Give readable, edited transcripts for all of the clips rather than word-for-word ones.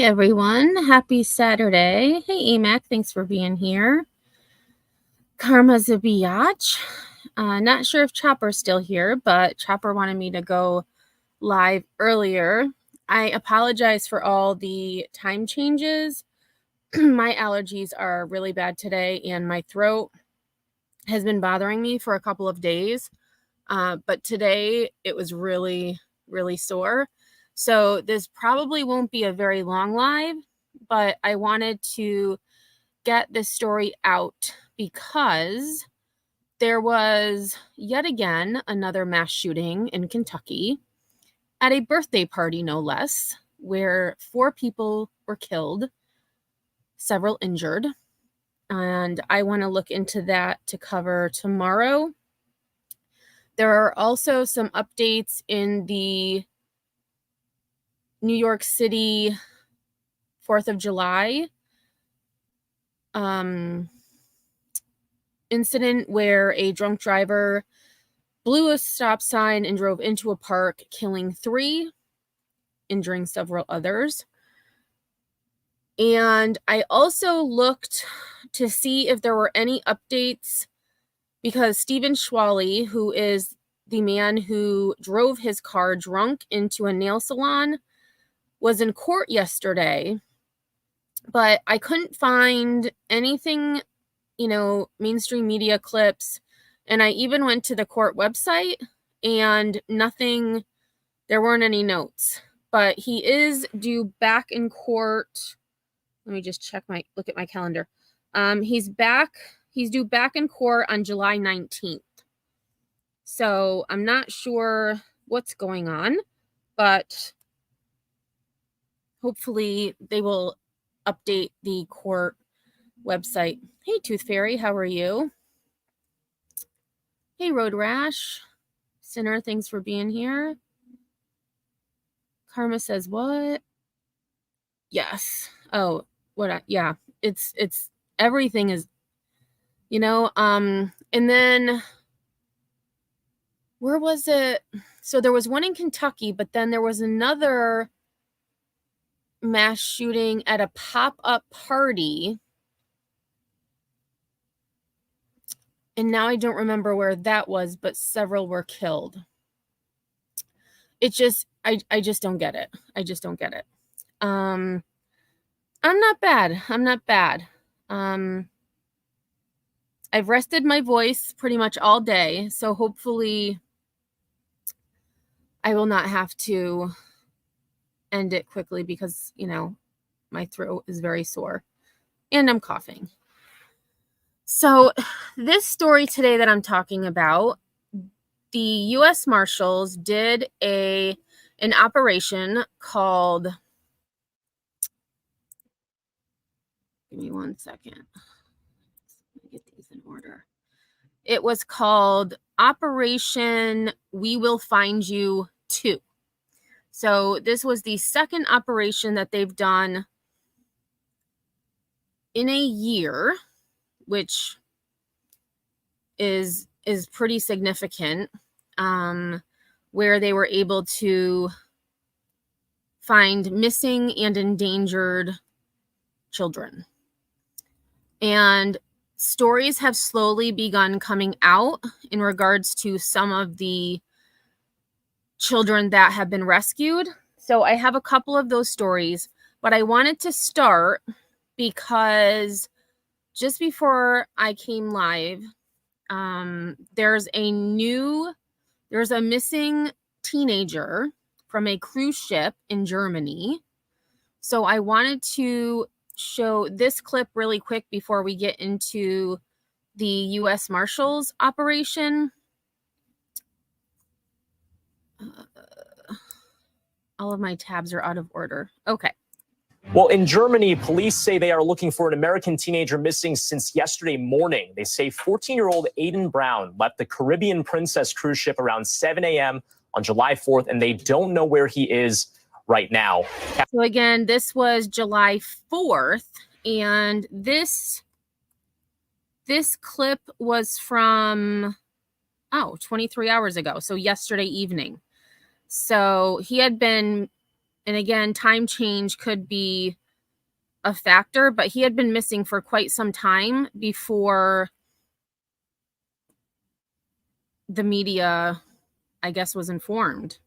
Hey everyone, happy Saturday. Hey Amac, thanks for being here. Karma's a biatch. Not sure if Chopper's still here, but Chopper wanted me to go live earlier. I apologize for all the time changes. My allergies are really bad today, and my throat has been bothering me for a couple of days. But today it was really, really sore. So this probably won't be a very long live, but I wanted to get this story out because there was yet again another mass shooting in Kentucky at a birthday party, no less, where 4 people were killed, several injured. And I want to look into that to cover tomorrow. There are also some updates in the New York City 4th of July incident where a drunk driver blew a stop sign and drove into a park, killing 3, injuring several others. And I also looked to see if there were any updates because Stephen Schwally, who is the man who drove his car drunk into a nail salon, was in court yesterday, but I couldn't find anything, mainstream media clips. And I even went to the court website and nothing, there weren't any notes. But he is due back in court. Let me just look at my calendar. He's due back in court on July 19th. So I'm not sure what's going on, but hopefully they will update the court website. Hey, Tooth Fairy, how are you? Hey, Road Rash. Sinner, thanks for being here. Karma says, what? Yes. Oh, yeah. It's everything is, and then where was it? So there was one in Kentucky, but then there was another mass shooting at a pop-up party. And now I don't remember where that was, but several were killed. It just, I just don't get it. I just don't get it. I'm not bad. I've rested my voice pretty much all day, so hopefully I will not have to end it quickly because, my throat is very sore and I'm coughing. So this story today that I'm talking about, the U.S. Marshals did an operation called, give me one second. Let me get these in order. It was called Operation We Will Find You 2. So this was the second operation that they've done in a year, which is pretty significant, where they were able to find missing and endangered children. And stories have slowly begun coming out in regards to some of the children that have been rescued. So I have a couple of those stories, but I wanted to start because just before I came live, there's a missing teenager from a cruise ship in Germany. So I wanted to show this clip really quick before we get into the U.S. Marshals operation. All of my tabs are out of order. Okay. Well, in Germany, police say they are looking for an American teenager missing since yesterday morning. They say 14-year-old Aiden Brown left the Caribbean Princess cruise ship around 7 a.m. on July 4th, and they don't know where he is right now. So again, this was July 4th, and this clip was from, 23 hours ago, so yesterday evening. So he had been And again, time change could be a factor, but he had been missing for quite some time before the media, I guess, was informed.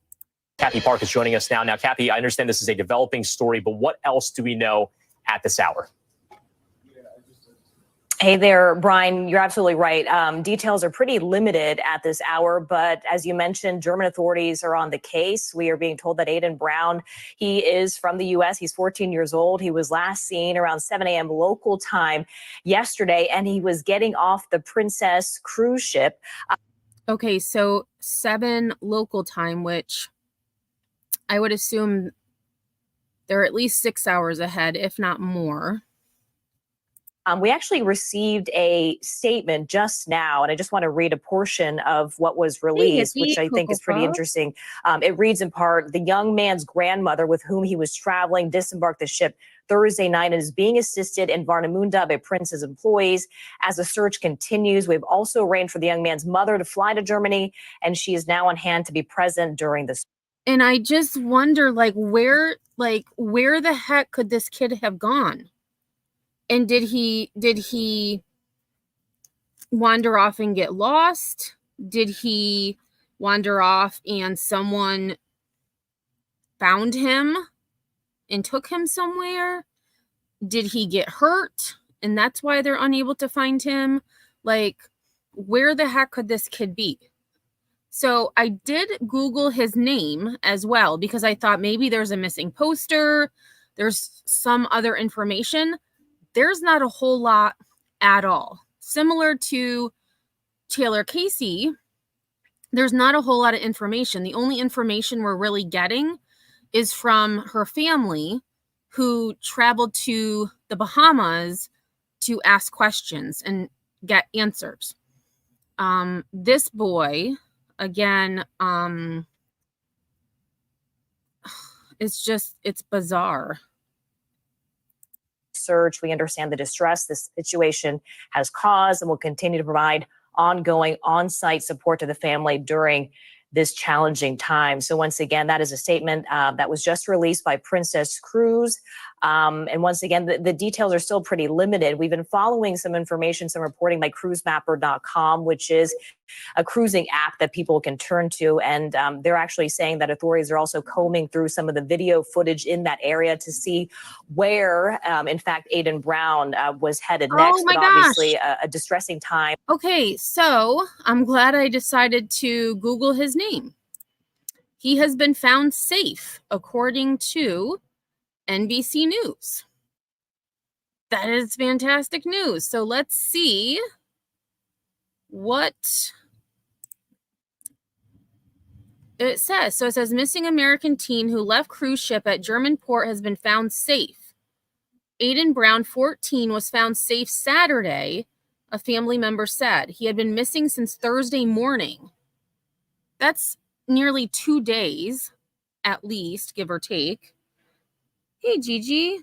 Kathy Park is joining us now. Now, Kathy, I understand this is a developing story, but what else do we know at this hour? Hey there, Brian. You're absolutely right. Details are pretty limited at this hour, but as you mentioned, German authorities are on the case. We are being told that Aiden Brown, he is from the U.S. He's 14 years old. He was last seen around 7 a.m. local time yesterday, and he was getting off the Princess cruise ship. Okay, so 7 local time, which I would assume they're at least 6 hours ahead, if not more. We actually received a statement just now, and I just want to read a portion of what was released, which I think is pretty interesting. It reads in part, the young man's grandmother with whom he was traveling disembarked the ship Thursday night and is being assisted in Warnemünde by Prince's employees. As the search continues, we've also arranged for the young man's mother to fly to Germany, and she is now on hand to be present during this. And I just wonder, where the heck could this kid have gone? And did he wander off and get lost? Did he wander off and someone found him and took him somewhere? Did he get hurt and that's why they're unable to find him? Where the heck could this kid be? So I did Google his name as well because I thought maybe there's a missing poster, there's some other information. There's not a whole lot at all. Similar to Taylor Casey, there's not a whole lot of information. The only information we're really getting is from her family who traveled to the Bahamas to ask questions and get answers. This boy, again, it's bizarre. Search. We understand the distress this situation has caused and will continue to provide ongoing on-site support to the family during this challenging time. So once again, that is a statement that was just released by Princess Cruise. And once again, the details are still pretty limited. We've been following some information, some reporting by cruisemapper.com, which is a cruising app that people can turn to. And they're actually saying that authorities are also combing through some of the video footage in that area to see where, in fact, Aiden Brown was headed next. Oh my but obviously a distressing time. Okay, so I'm glad I decided to Google his name. He has been found safe, according to NBC News. That is fantastic news. So let's see what it says. So it says missing American teen who left cruise ship at German port has been found safe. Aiden Brown, 14, was found safe Saturday, a family member said. He had been missing since Thursday morning. That's nearly 2 days, at least, give or take. Hey, Gigi.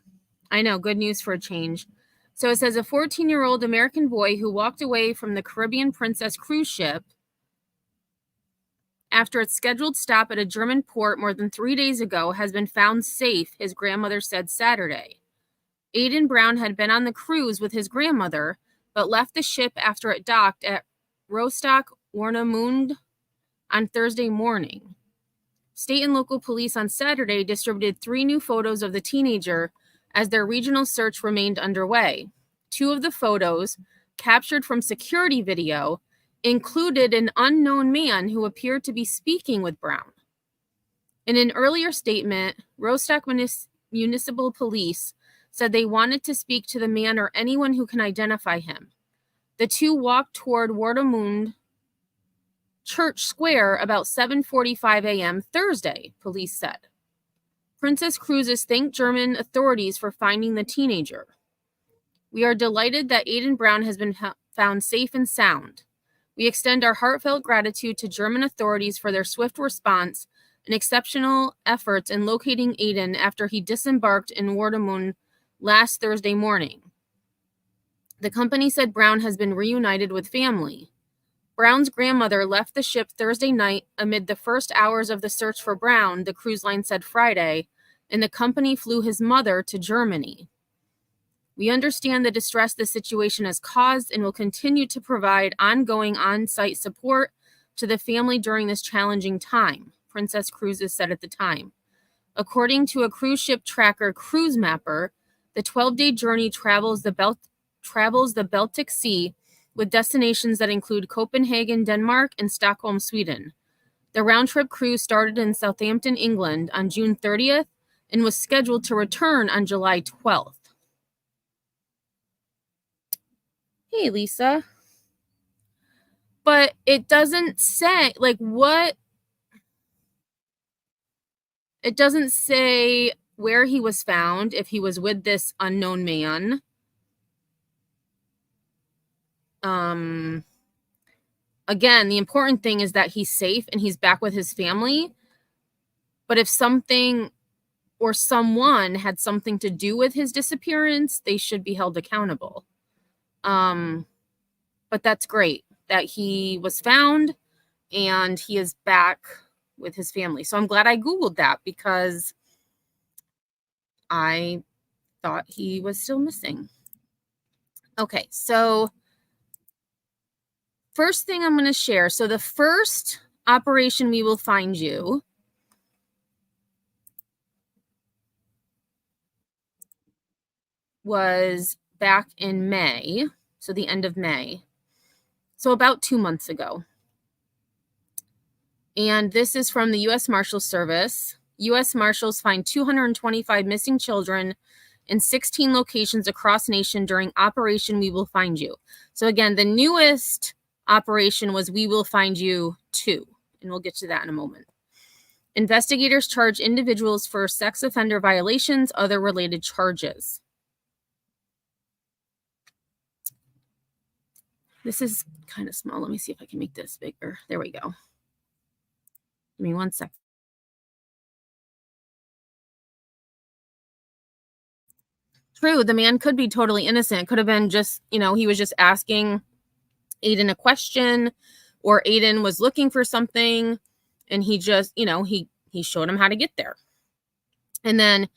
I know, good news for a change. So it says a 14-year-old American boy who walked away from the Caribbean Princess cruise ship after its scheduled stop at a German port more than 3 days ago has been found safe, his grandmother said Saturday. Aiden Brown had been on the cruise with his grandmother, but left the ship after it docked at Rostock, Warnemünde on Thursday morning. State and local police on Saturday distributed 3 new photos of the teenager as their regional search remained underway. 2 of the photos, captured from security video, included an unknown man who appeared to be speaking with Brown. In an earlier statement, Rostock Municipal Police said they wanted to speak to the man or anyone who can identify him. The 2 walked toward Warnemünde Church Square about 7:45 a.m. Thursday, police said. Princess Cruises thanked German authorities for finding the teenager. We are delighted that Aiden Brown has been found safe and sound. We extend our heartfelt gratitude to German authorities for their swift response and exceptional efforts in locating Aiden after he disembarked in Warnemünde last Thursday morning. The company said Brown has been reunited with family. Brown's grandmother left the ship Thursday night amid the first hours of the search for Brown, the cruise line said Friday, and the company flew his mother to Germany. We understand the distress this situation has caused and will continue to provide ongoing on-site support to the family during this challenging time, Princess Cruises said at the time. According to a cruise ship tracker, Cruise Mapper, the 12-day journey travels the Baltic Sea with destinations that include Copenhagen, Denmark, and Stockholm, Sweden. The round-trip cruise started in Southampton, England on June 30th and was scheduled to return on July 12th. Hey, Lisa. But it doesn't say, like, what? It doesn't say where he was found, if he was with this unknown man. Again, the important thing is that he's safe and he's back with his family. But if something or someone had something to do with his disappearance, they should be held accountable. But that's great that he was found and he is back with his family. So I'm glad I Googled that because I thought he was still missing. Okay, so first thing I'm going to share. So the first operation We Will Find You was back in May, so the end of May. So about 2 months ago. And this is from the U.S. Marshals Service. U.S. Marshals find 225 missing children in 16 locations across nation during Operation We Will Find You. So again, the newest operation was We Will Find You 2, and we'll get to that in a moment. Investigators charge individuals for sex offender violations, other related charges. This is kind of small. Let me see if I can make this bigger. There we go. Give me 1 second. True, the man could be totally innocent. It could have been just, he was just asking Aiden a question, or Aiden was looking for something and he just, he showed him how to get there. And then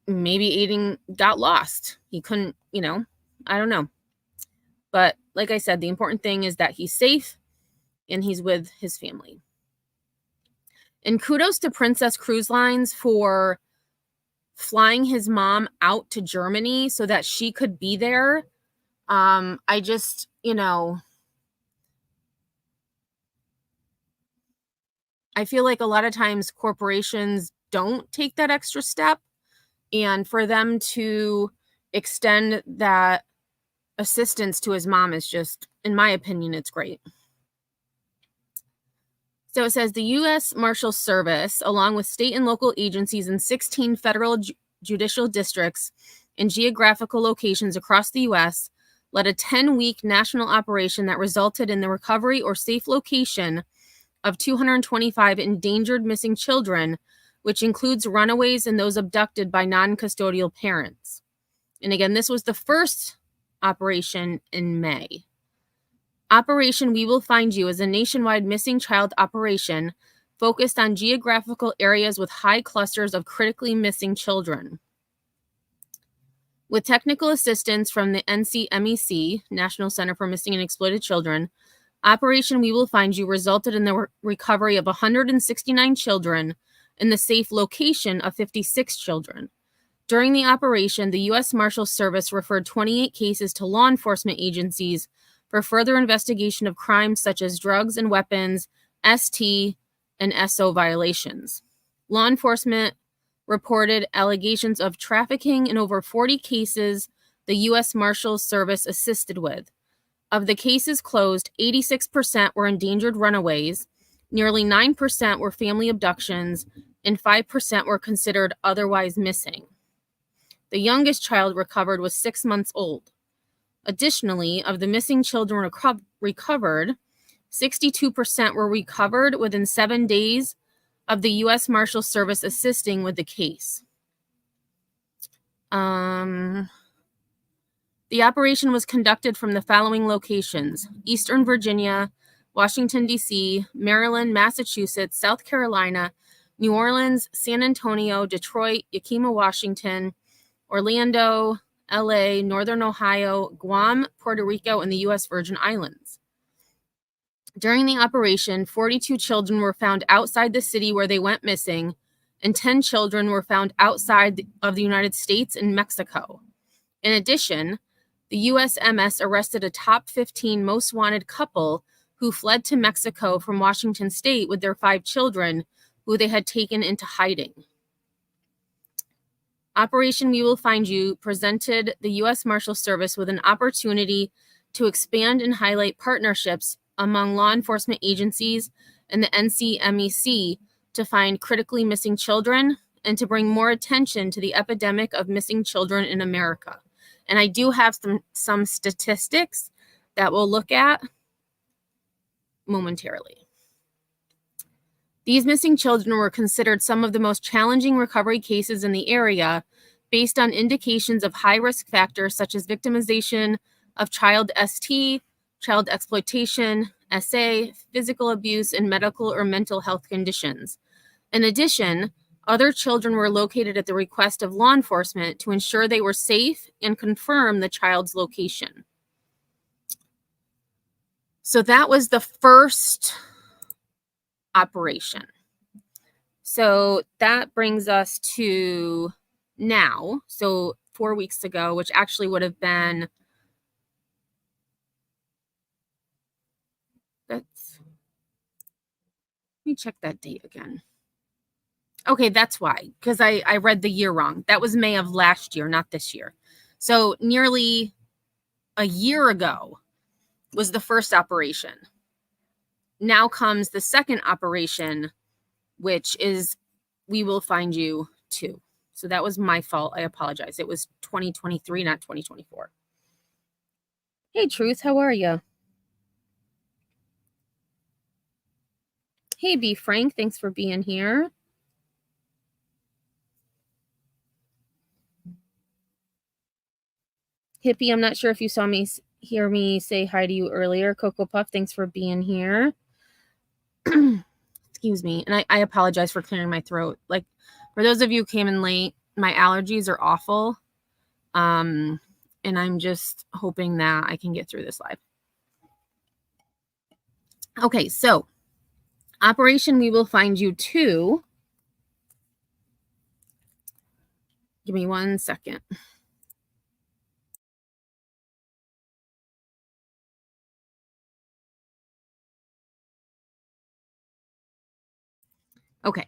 maybe Aiden got lost. He couldn't, I don't know. But like I said, the important thing is that he's safe and he's with his family. And kudos to Princess Cruise Lines for flying his mom out to Germany so that she could be there. I just, I feel like a lot of times corporations don't take that extra step, and for them to extend that assistance to his mom is just, in my opinion, it's great. So it says the U.S. Marshals Service, along with state and local agencies in 16 federal judicial districts in geographical locations across the U.S., led a 10-week national operation that resulted in the recovery or safe location of 225 endangered missing children, which includes runaways and those abducted by non-custodial parents. And again, this was the first operation in May. Operation We Will Find You is a nationwide missing child operation focused on geographical areas with high clusters of critically missing children. With technical assistance from the NCMEC, National Center for Missing and Exploited Children, Operation We Will Find You resulted in the recovery of 169 children and the safe location of 56 children. During the operation, the U.S. Marshals Service referred 28 cases to law enforcement agencies for further investigation of crimes such as drugs and weapons, ST, and SO violations. Law enforcement reported allegations of trafficking in over 40 cases the U.S. Marshals Service assisted with. Of the cases closed, 86% were endangered runaways, nearly 9% were family abductions, and 5% were considered otherwise missing. The youngest child recovered was 6 months old. Additionally, of the missing children recovered, 62% were recovered within 7 days of the U.S. Marshals Service assisting with the case. The operation was conducted from the following locations: Eastern Virginia, Washington, D.C., Maryland, Massachusetts, South Carolina, New Orleans, San Antonio, Detroit, Yakima, Washington, Orlando, LA, Northern Ohio, Guam, Puerto Rico, and the U.S. Virgin Islands. During the operation, 42 children were found outside the city where they went missing, and 10 children were found outside of the United States and Mexico. In addition, the USMS arrested a top 15 most wanted couple who fled to Mexico from Washington State with their 5 children, who they had taken into hiding. Operation We Will Find You presented the U.S. Marshal Service with an opportunity to expand and highlight partnerships among law enforcement agencies and the NCMEC to find critically missing children and to bring more attention to the epidemic of missing children in America. And I do have some statistics that we'll look at momentarily. These missing children were considered some of the most challenging recovery cases in the area based on indications of high risk factors such as victimization of child ST, child exploitation, SA, physical abuse, and medical or mental health conditions. In addition, other children were located at the request of law enforcement to ensure they were safe and confirm the child's location. So that was the first operation. So that brings us to now. So 4 weeks ago, which actually would have been, let me check that date again. Okay, that's why, because I read the year wrong. That was May of last year, not this year. So nearly a year ago was the first operation. Now comes the second operation, which is We Will Find You 2. So that was my fault. I apologize. It was 2023, not 2024. Hey, Truth, how are you? Hey, B. Frank, thanks for being here. Hippie, I'm not sure if you saw me hear me say hi to you earlier. Cocoa Puff, thanks for being here. Excuse me. And I apologize for clearing my throat. Like, for those of you who came in late, my allergies are awful. And I'm just hoping that I can get through this live. Okay, so Operation We Will Find You 2. Give me 1 second. Okay.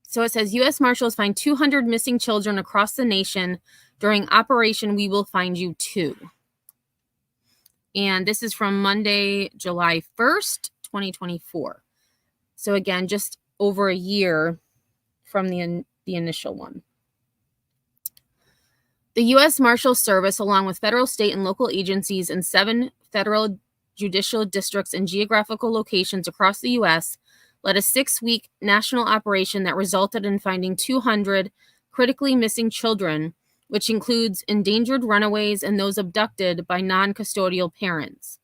So it says U.S. Marshals find 200 missing children across the nation during Operation We Will Find You 2. And this is from Monday, July 1st, 2024. So again, just over a year from the initial one. The U.S. Marshals Service, along with federal, state, and local agencies in 7 federal judicial districts and geographical locations across the U.S., led a 6-week national operation that resulted in finding 200 critically missing children, which includes endangered runaways and those abducted by non-custodial parents.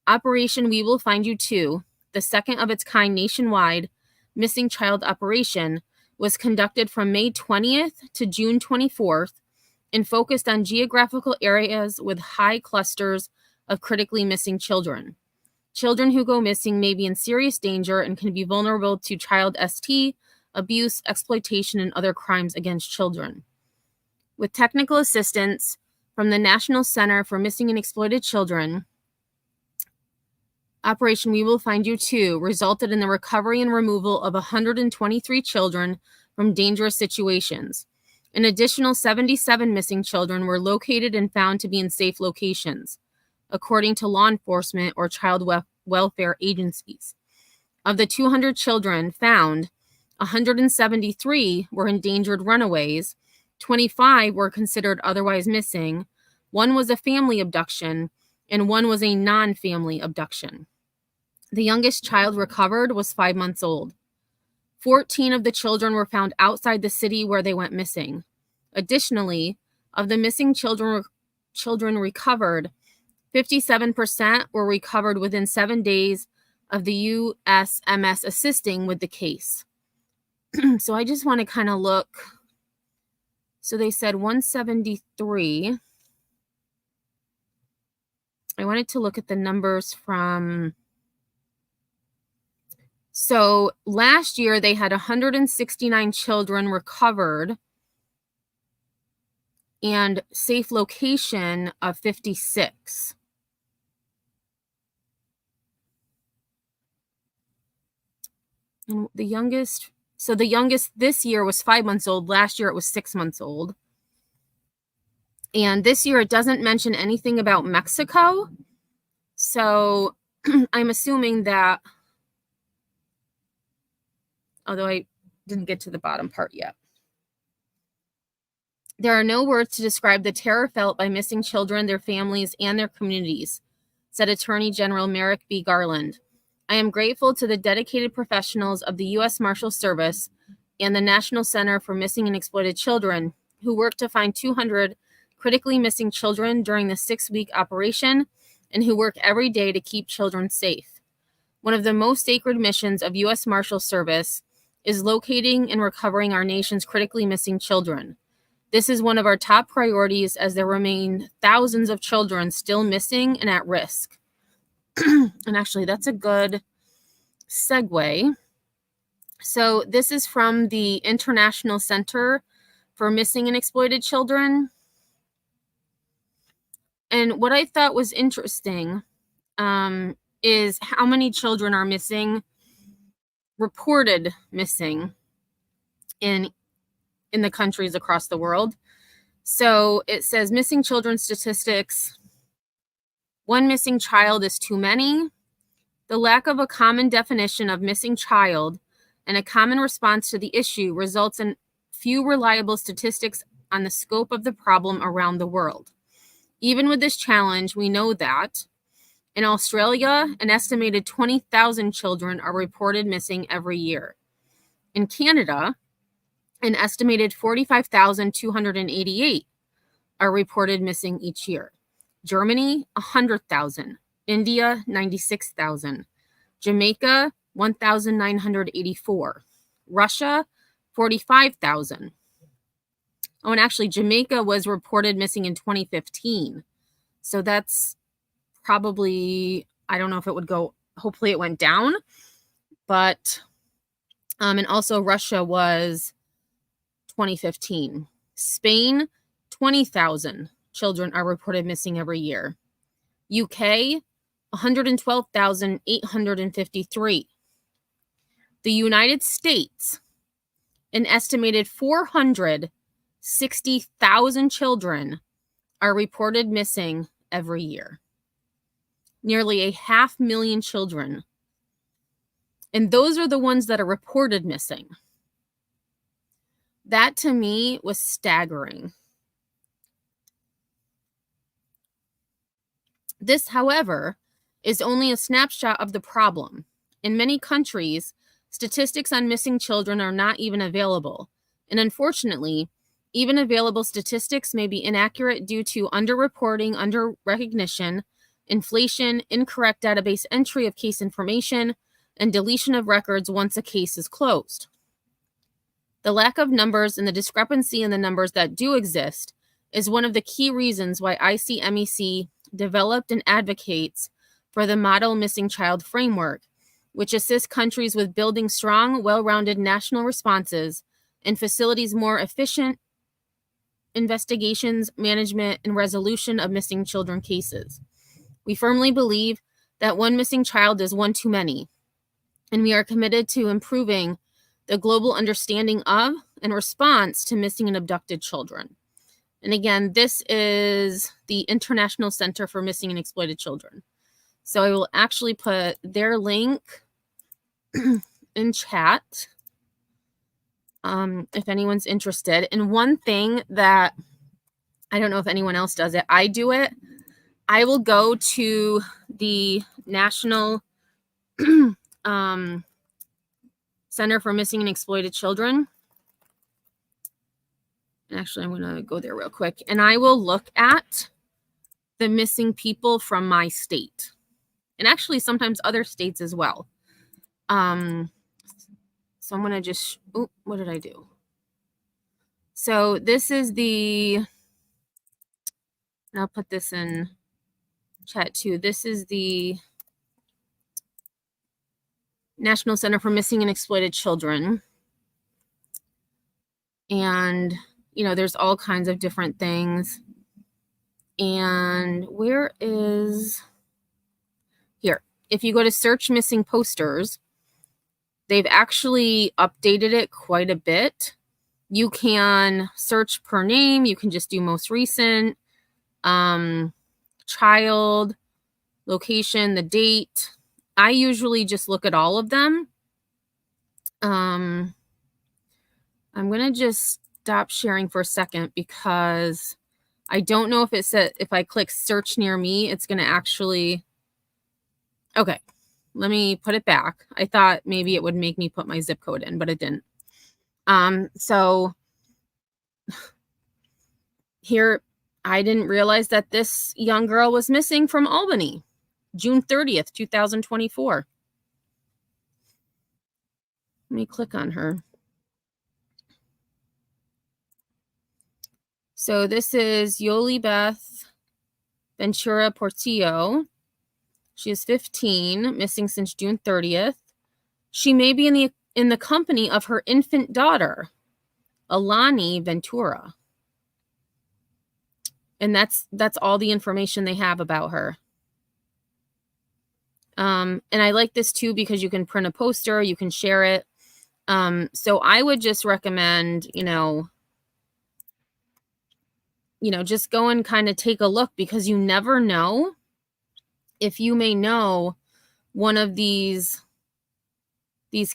Operation We Will Find You 2, the second of its kind nationwide missing child operation, was conducted from May 20th to June 24th and focused on geographical areas with high clusters of critically missing children. Children who go missing may be in serious danger and can be vulnerable to child ST, abuse, exploitation, and other crimes against children. With technical assistance from the National Center for Missing and Exploited Children, Operation We Will Find You 2 resulted in the recovery and removal of 123 children from dangerous situations. An additional 77 missing children were located and found to be in safe locations, according to law enforcement or child welfare agencies. Of the 200 children found, 173 were endangered runaways, 25 were considered otherwise missing, 1 was a family abduction, and 1 was a non-family abduction. The youngest child recovered was 5 months old. 14 of the children were found outside the city where they went missing. Additionally, of the missing children recovered, 57% were recovered within 7 days of the USMS assisting with the case. So I just want to kind of look. So they said 173. I wanted to look at the numbers from. So last year they had 169 children recovered and safe location of 56. And the youngest this year was 5 months old. Last year it was 6 months old. And this year it doesn't mention anything about Mexico. So I'm assuming that, although I didn't get to the bottom part yet. There are no words to describe the terror felt by missing children, their families, and their communities, said Attorney General Merrick B. Garland. I am grateful to the dedicated professionals of the U.S. Marshals Service and the National Center for Missing and Exploited Children who worked to find 200 critically missing children during the 6-week operation and who work every day to keep children safe. One of the most sacred missions of U.S. Marshals Service is locating and recovering our nation's critically missing children. This is one of our top priorities as there remain thousands of children still missing and at risk. And actually, that's a good segue. So this is from the International Center for Missing and Exploited Children. And what I thought was interesting is how many children are missing, reported missing in the countries across the world. So it says missing children statistics. 1 missing child is too many. The lack of a common definition of missing child and a common response to the issue results in few reliable statistics on the scope of the problem around the world. Even with this challenge, we know that in Australia, an estimated 20,000 children are reported missing every year. In Canada, an estimated 45,288 are reported missing each year. Germany, 100,000. India, 96,000. Jamaica, 1,984. Russia, 45,000. Oh, and actually, Jamaica was reported missing in 2015. So that's probably, I don't know if it would go, hopefully it went down. But, and also Russia was 2015. Spain, 20,000 children are reported missing every year. UK, 112,853. The United States, an estimated 460,000 children are reported missing every year. Nearly 500,000 children. And those are the ones that are reported missing. That to me was staggering. This, however, is only a snapshot of the problem. In many countries, statistics on missing children are not even available. And unfortunately, even available statistics may be inaccurate due to underreporting, under-recognition, inflation, incorrect database entry of case information, and deletion of records once a case is closed. The lack of numbers and the discrepancy in the numbers that do exist is one of the key reasons why ICMEC developed and advocates for the Model Missing Child Framework, which assists countries with building strong, well-rounded national responses and facilitates more efficient investigations, management, and resolution of missing children cases. We firmly believe that 1 missing child is 1 too many, and we are committed to improving the global understanding of and response to missing and abducted children. And again, this is the International Center for Missing and Exploited Children. So I will actually put their link in chat if anyone's interested. And one thing that I don't know if anyone else does it, I do it. I will go to the National Center for Missing and Exploited Children. Actually, I'm going to go there real quick. And I will look at the missing people from my state. and actually sometimes other states as well. So I'm going to just, what did I do? So this is and I'll put this in chat too. This is the National Center for Missing and Exploited Children. And, there's all kinds of different things. And where is here? If you go to search missing posters, they've actually updated it quite a bit. You can search per name. You can just do most recent, child, location, the date. I usually just look at all of them. I'm going to just stop sharing for a second because I don't know if it said, if I click search near me, it's going to actually, okay, let me put it back. I thought maybe it would make me put my zip code in, but it didn't. So here, I didn't realize that this young girl was missing from Albany, June 30th, 2024. Let me click on her. So this is Yoli Beth Ventura Portillo. She is 15, missing since June 30th. She may be in the company of her infant daughter, Alani Ventura. And that's all the information they have about her. And I like this too because you can print a poster, you can share it. So I would just recommend, just go and kind of take a look, because you never know if you may know one of these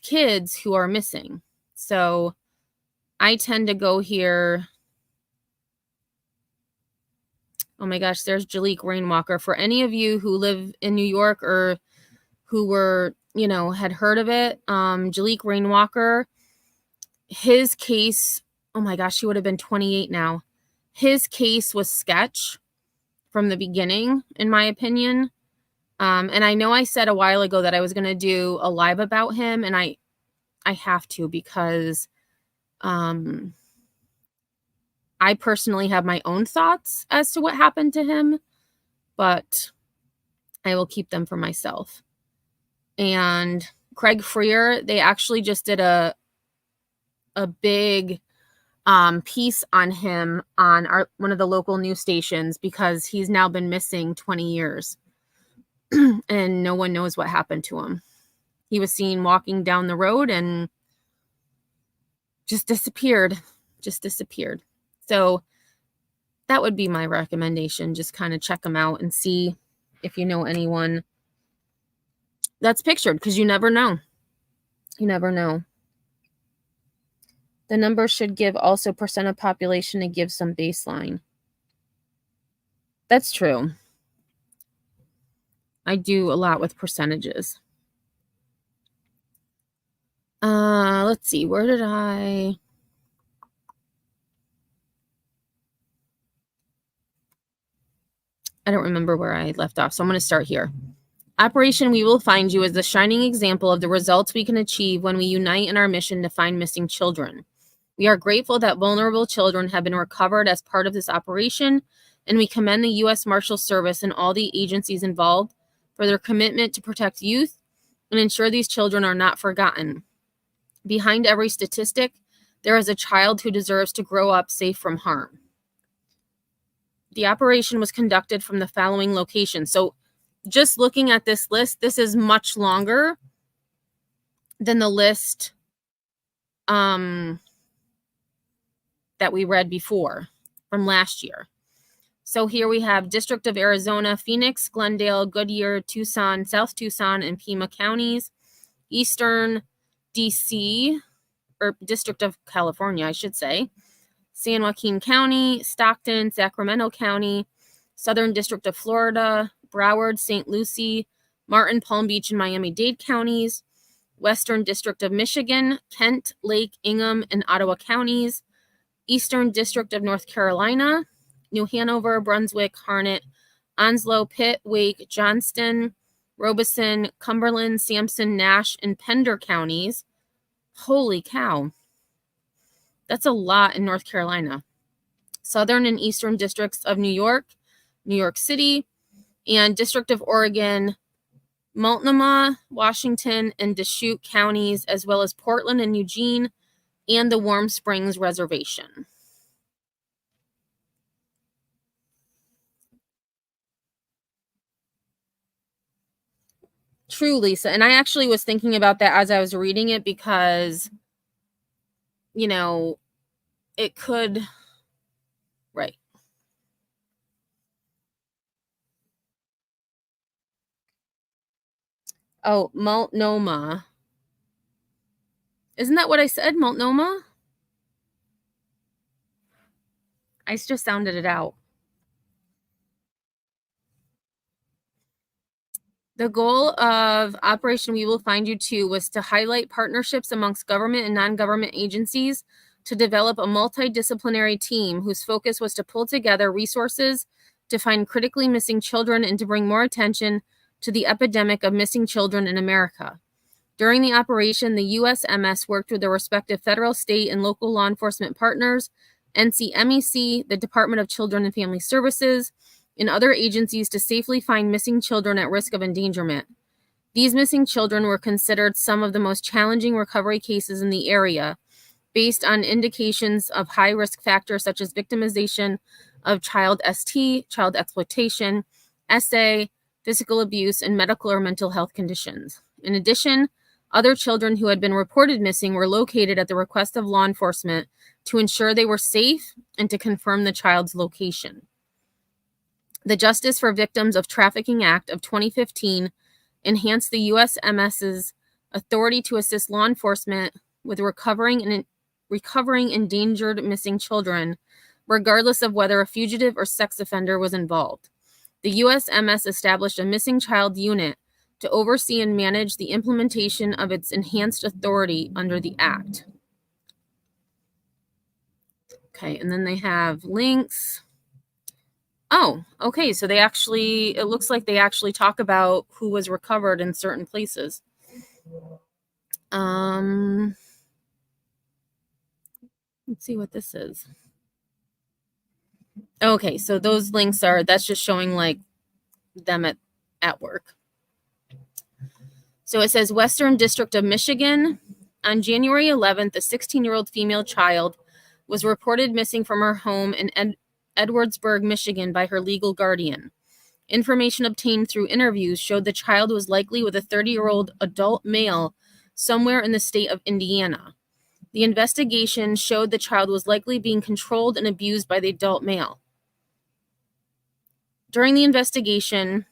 kids who are missing. So I tend to go here. Oh my gosh, there's Jalik Rainwalker. For any of you who live in New York or who were, had heard of it, Jalik Rainwalker, his case, oh my gosh, he would have been 28 now. His case was sketch from the beginning, in my opinion. And I know I said a while ago that I was going to do a live about him, and I have to, because I personally have my own thoughts as to what happened to him, but I will keep them for myself. And Craig Freer, they actually just did a big piece on him on one of the local news stations, because he's now been missing 20 years and no one knows what happened to him. He was seen walking down the road and just disappeared. So that would be my recommendation. Just kind of check them out and see if you know anyone that's pictured, because you never know. The number should give also percent of population to give some baseline. That's true. I do a lot with percentages. Let's see. Where did I don't remember where I left off, so I'm going to start here. Operation We Will Find You is the shining example of the results we can achieve when we unite in our mission to find missing children. We are grateful that vulnerable children have been recovered as part of this operation, and we commend the U.S. Marshals Service and all the agencies involved for their commitment to protect youth and ensure these children are not forgotten. Behind every statistic, there is a child who deserves to grow up safe from harm. The operation was conducted from the following locations. So just looking at this list, this is much longer than the list that we read before from last year. So here we have District of Arizona, Phoenix, Glendale, Goodyear, Tucson, South Tucson, and Pima counties, Eastern DC, or District of California, I should say, San Joaquin County, Stockton, Sacramento County, Southern District of Florida, Broward, St. Lucie, Martin, Palm Beach, and Miami-Dade counties, Western District of Michigan, Kent, Lake, Ingham, and Ottawa counties, Eastern District of North Carolina, New Hanover, Brunswick, Harnett, Onslow, Pitt, Wake, Johnston, Robeson, Cumberland, Sampson, Nash, and Pender counties. Holy cow. That's a lot in North Carolina. Southern and Eastern districts of New York, New York City, and District of Oregon, Multnomah, Washington, and Deschutes counties, as well as Portland and Eugene, and the Warm Springs Reservation. True, Lisa. And I actually was thinking about that as I was reading it because, you know, it could, right. Oh, Multnomah. Isn't that what I said, Multnomah? I just sounded it out. The goal of Operation We Will Find You Too was to highlight partnerships amongst government and non-government agencies to develop a multidisciplinary team whose focus was to pull together resources to find critically missing children and to bring more attention to the epidemic of missing children in America. During the operation, the USMS worked with the respective federal, state, and local law enforcement partners, NCMEC, the Department of Children and Family Services, and other agencies to safely find missing children at risk of endangerment. These missing children were considered some of the most challenging recovery cases in the area, based on indications of high risk factors such as victimization of child ST, child exploitation, SA, physical abuse, and medical or mental health conditions. In addition, other children who had been reported missing were located at the request of law enforcement to ensure they were safe and to confirm the child's location. The Justice for Victims of Trafficking Act of 2015 enhanced the USMS's authority to assist law enforcement with recovering endangered missing children, regardless of whether a fugitive or sex offender was involved. The USMS established a missing child unit to oversee and manage the implementation of its enhanced authority under the Act. Okay, and then they have links. Oh, okay, so it looks like they actually talk about who was recovered in certain places. Let's see what this is. Okay, so those links that's just showing like them at work. So it says Western District of Michigan. On January 11th, a 16-year-old female child was reported missing from her home in Edwardsburg, Michigan by her legal guardian. Information obtained through interviews showed the child was likely with a 30-year-old adult male somewhere in the state of Indiana. The investigation showed the child was likely being controlled and abused by the adult male. During the investigation,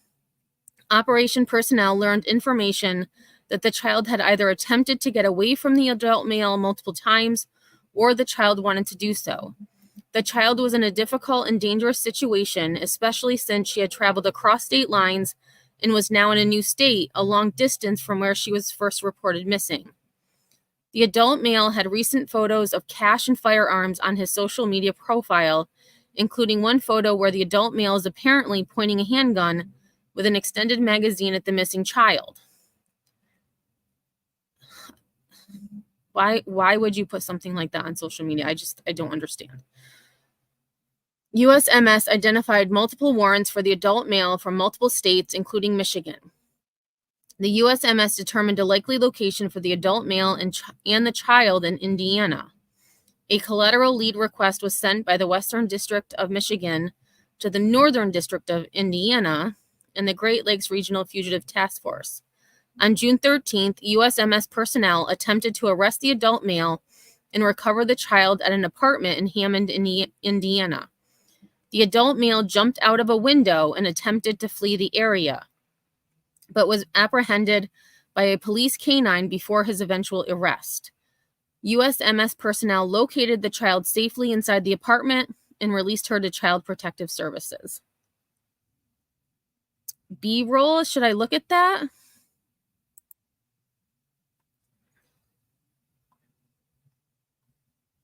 operation personnel learned information that the child had either attempted to get away from the adult male multiple times or the child wanted to do so. The child was in a difficult and dangerous situation, especially since she had traveled across state lines and was now in a new state, a long distance from where she was first reported missing. The adult male had recent photos of cash and firearms on his social media profile, including one photo where the adult male is apparently pointing a handgun with an extended magazine at the missing child. Why would you put something like that on social media? I don't understand. USMS identified multiple warrants for the adult male from multiple states, including Michigan. The USMS determined a likely location for the adult male and the child in Indiana. A collateral lead request was sent by the Western District of Michigan to the Northern District of Indiana and the Great Lakes Regional Fugitive Task Force. On June 13th, USMS personnel attempted to arrest the adult male and recover the child at an apartment in Hammond, Indiana. The adult male jumped out of a window and attempted to flee the area, but was apprehended by a police canine before his eventual arrest. USMS personnel located the child safely inside the apartment and released her to Child Protective Services. B-roll, should I look at that?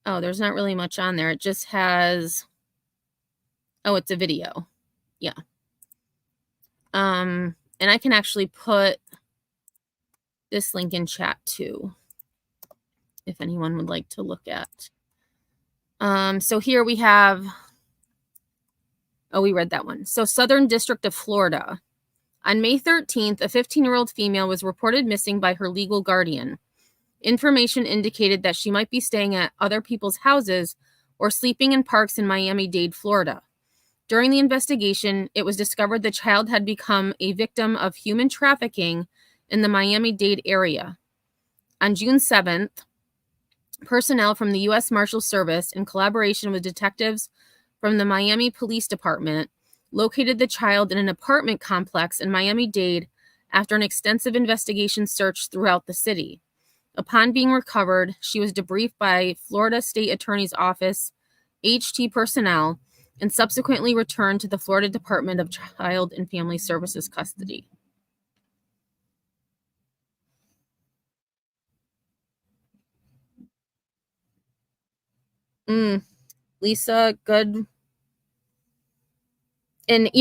Oh, there's not really much on there. It just has, oh, it's a video. Yeah. And I can actually put this link in chat too, if anyone would like to look at. So here we have, we read that one. So Southern District of Florida. On May 13th, a 15-year-old female was reported missing by her legal guardian. Information indicated that she might be staying at other people's houses or sleeping in parks in Miami-Dade, Florida. During the investigation, it was discovered the child had become a victim of human trafficking in the Miami-Dade area. On June 7th, personnel from the U.S. Marshals Service, in collaboration with detectives from the Miami Police Department, located the child in an apartment complex in Miami-Dade after an extensive investigation search throughout the city. Upon being recovered, she was debriefed by Florida State Attorney's Office, HT personnel, and subsequently returned to the Florida Department of Child and Family Services custody. Lisa, good. And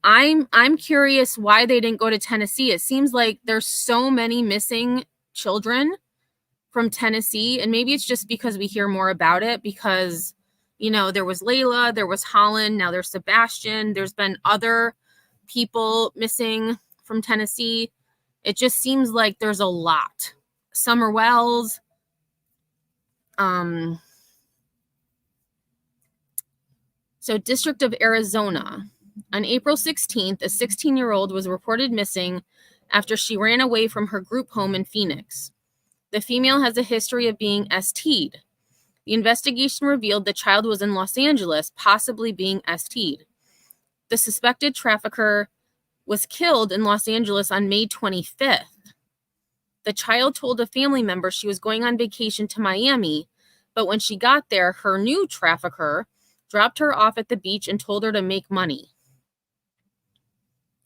I'm curious why they didn't go to Tennessee. It seems like there's so many missing children from Tennessee, and maybe it's just because we hear more about it because there was Layla, there was Holland, now there's Sebastian, there's been other people missing from Tennessee. It just seems like there's a lot. Summer Wells, so District of Arizona. On April 16th, a 16-year-old was reported missing after she ran away from her group home in Phoenix. The female has a history of being ST'd. The investigation revealed the child was in Los Angeles, possibly being ST'd. The suspected trafficker was killed in Los Angeles on May 25th. The child told a family member she was going on vacation to Miami, but when she got there, her new trafficker dropped her off at the beach and told her to make money.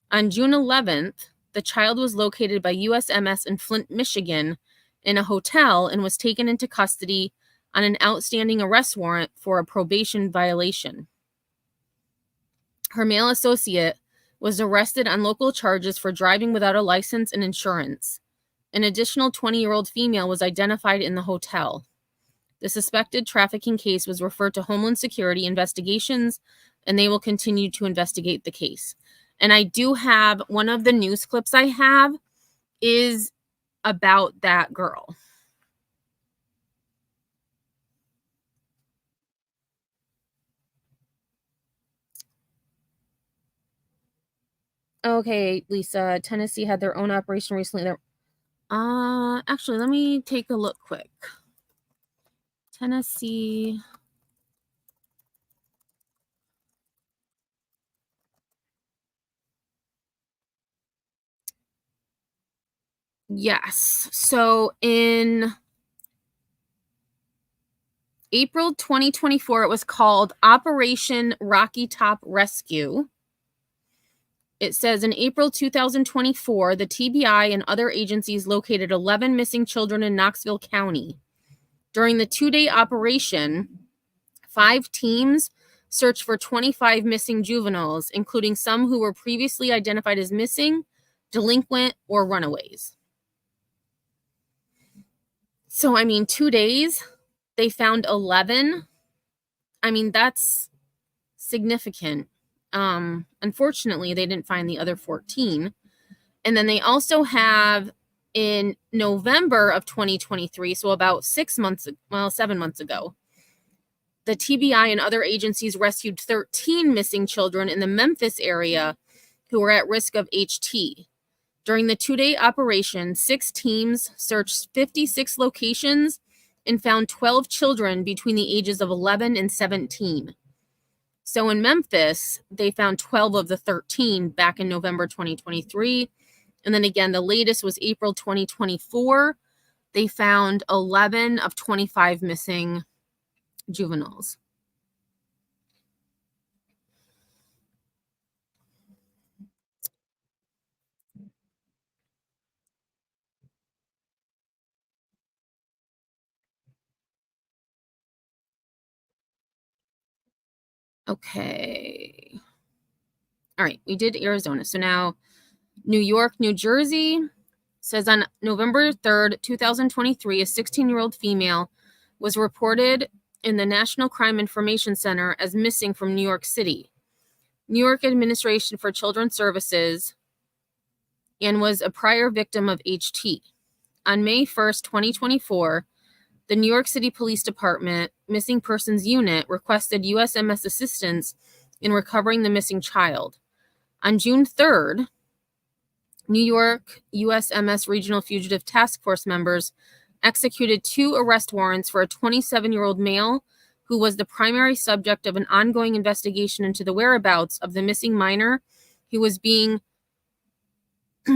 On June 11th, the child was located by USMS in Flint, Michigan, in a hotel and was taken into custody on an outstanding arrest warrant for a probation violation. Her male associate was arrested on local charges for driving without a license and insurance. An additional 20-year-old female was identified in the hotel. The suspected trafficking case was referred to Homeland Security investigations, and they will continue to investigate the case. And I do have one of the news clips I have is about that girl. Okay, Lisa, Tennessee had their own operation recently. Actually, let me take a look quick. Tennessee. Yes. So in April 2024, it was called Operation Rocky Top Rescue. It says in April 2024, the TBI and other agencies located 11 missing children in Knoxville County. During the 2-day operation, 5 teams searched for 25 missing juveniles, including some who were previously identified as missing, delinquent, or runaways. So, 2 days, they found 11. That's significant. Unfortunately, they didn't find the other 14. And then they also have in November of 2023, so about 7 months ago, the TBI and other agencies rescued 13 missing children in the Memphis area who were at risk of HT. During the 2-day operation, 6 teams searched 56 locations and found 12 children between the ages of 11 and 17. So in Memphis, they found 12 of the 13 back in November 2023. And then again, the latest was April 2024. They found 11 of 25 missing juveniles. Okay. All right, we did Arizona. So now New York, New Jersey says on November 3rd, 2023, a 16-year-old female was reported in the National Crime Information Center as missing from New York City. New York Administration for Children's Services and was a prior victim of HT. On May 1st, 2024, the New York City Police Department Missing Persons Unit requested USMS assistance in recovering the missing child. On June 3rd, New York USMS Regional Fugitive Task Force members executed 2 arrest warrants for a 27-year-old male who was the primary subject of an ongoing investigation into the whereabouts of the missing minor who was being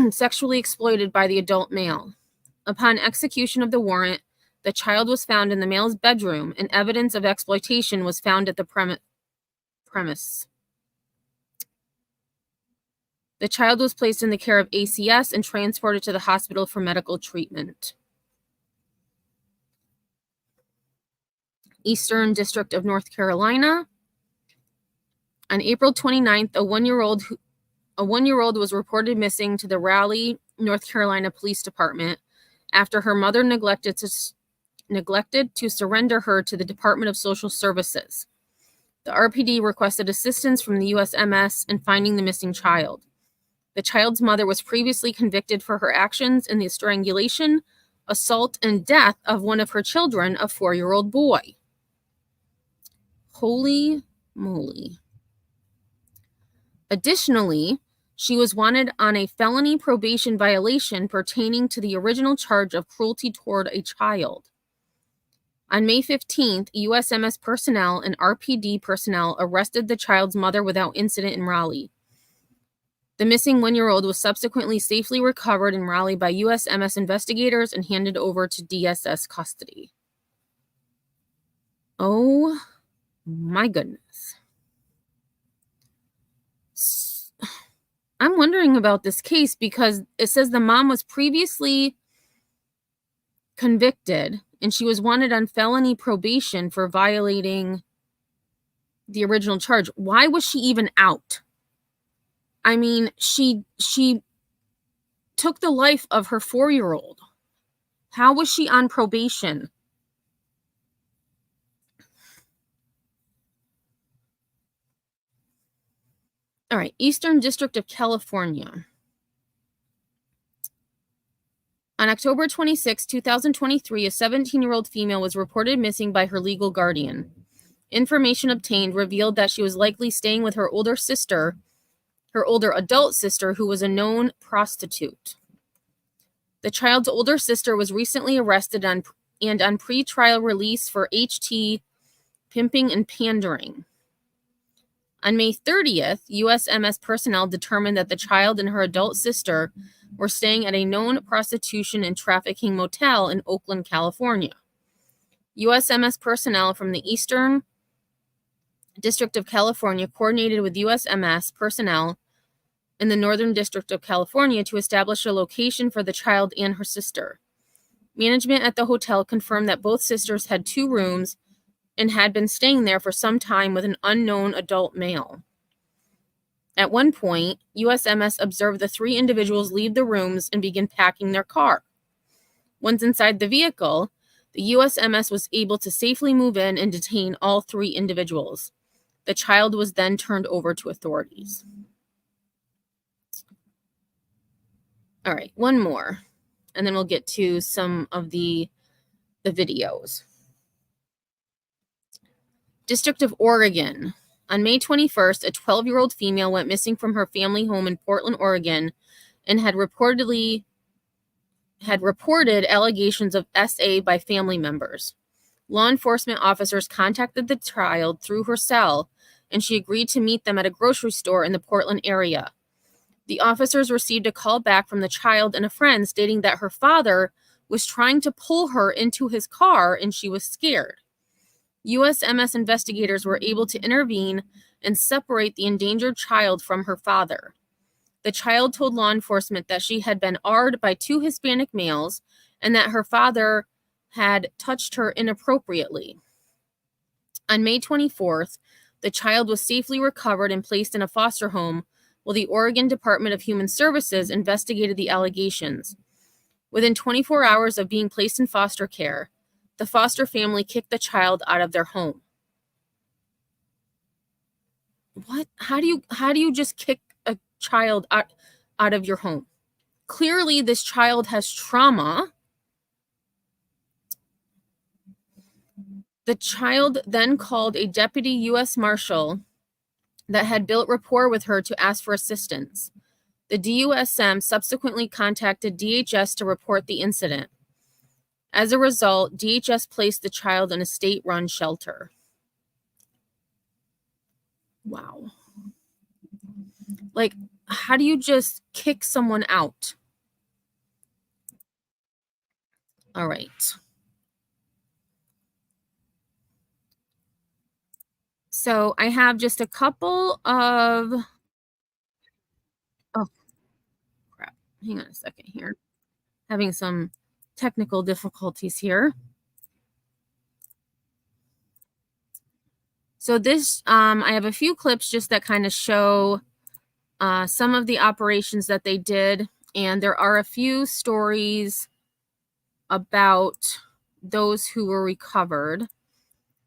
sexually exploited by the adult male. Upon execution of the warrant, the child was found in the male's bedroom, and evidence of exploitation was found at the premise. The child was placed in the care of ACS and transported to the hospital for medical treatment. Eastern District of North Carolina. On April 29th, a one-year-old was reported missing to the Raleigh, North Carolina Police Department after her mother neglected to surrender her to the Department of Social Services. The RPD requested assistance from the USMS in finding the missing child. The child's mother was previously convicted for her actions in the strangulation, assault, and death of one of her children, a 4-year-old boy. Holy moly. Additionally, she was wanted on a felony probation violation pertaining to the original charge of cruelty toward a child. On May 15th, USMS personnel and RPD personnel arrested the child's mother without incident in Raleigh. The missing 1-year-old was subsequently safely recovered in Raleigh by USMS investigators and handed over to DSS custody. Oh my goodness. I'm wondering about this case because it says the mom was previously convicted and she was wanted on felony probation for violating the original charge. Why was she even out? I mean, she took the life of her 4-year-old. How was she on probation? All right, Eastern District of California. On October 26, 2023, a 17-year-old female was reported missing by her legal guardian. Information obtained revealed that she was likely staying with her older adult sister, who was a known prostitute. The child's older sister was recently arrested on pre-trial release for HT, pimping, and pandering. On May 30th, USMS personnel determined that the child and her adult sister were staying at a known prostitution and trafficking motel in Oakland, California. USMS personnel from the Eastern District of California coordinated with USMS personnel in the Northern District of California to establish a location for the child and her sister. Management at the hotel confirmed that both sisters had 2 rooms and had been staying there for some time with an unknown adult male. At one point, USMS observed the 3 individuals leave the rooms and begin packing their car. Once inside the vehicle, the USMS was able to safely move in and detain all 3 individuals. The child was then turned over to authorities. All right, one more, and then we'll get to some of the videos. District of Oregon. On May 21st, a 12-year-old female went missing from her family home in Portland, Oregon, and had reported allegations of SA by family members. Law enforcement officers contacted the child through her cell, and she agreed to meet them at a grocery store in the Portland area. The officers received a call back from the child and a friend stating that her father was trying to pull her into his car and she was scared. USMS investigators were able to intervene and separate the endangered child from her father. The child told law enforcement that she had been AR'd by 2 Hispanic males and that her father had touched her inappropriately. On May 24th, the child was safely recovered and placed in a foster home Well, the Oregon Department of Human Services investigated the allegations. Within 24 hours of being placed in foster care, the foster family kicked the child out of their home. What? How do you just kick a child out of your home? Clearly, this child has trauma. The child then called a deputy U.S. Marshal that had built rapport with her to ask for assistance. The DUSM subsequently contacted DHS to report the incident. As a result, DHS placed the child in a state-run shelter. Wow. Like, how do you just kick someone out? All right. So I have just a couple of... Oh, crap. Hang on a second here. Having some technical difficulties here. So this, I have a few clips just that kind of show some of the operations that they did. And there are a few stories about those who were recovered.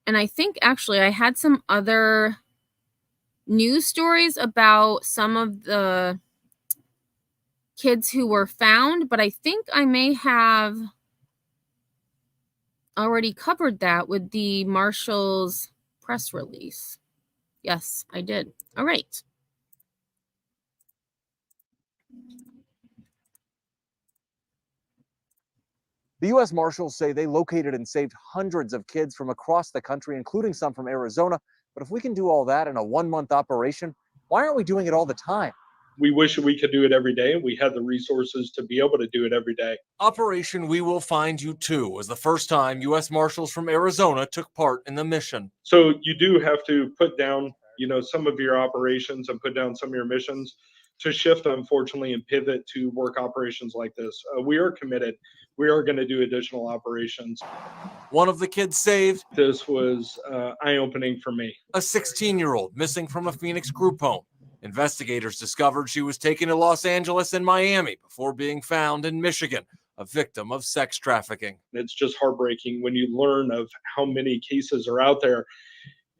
And I think actually I had some other news stories about some of the kids who were found, but I think I may have already covered that with the Marshals press release. Yes, I did. All right. The U.S. Marshals say they located and saved hundreds of kids from across the country, including some from Arizona. But if we can do all that in a 1-month operation, why aren't we doing it all the time? We wish we could do it every day, and we had the resources to be able to do it every day. Operation We Will Find You Too was the first time U.S. Marshals from Arizona took part in the mission. So you do have to put down, some of your operations and put down some of your missions to shift, unfortunately, and pivot to work operations like this. We are committed. We are going to do additional operations. One of the kids saved, This was eye-opening for me. a 16-year-old missing from a Phoenix group home. Investigators discovered she was taken to Los Angeles and Miami before being found in Michigan, a victim of sex trafficking. It's just heartbreaking when you learn of how many cases are out there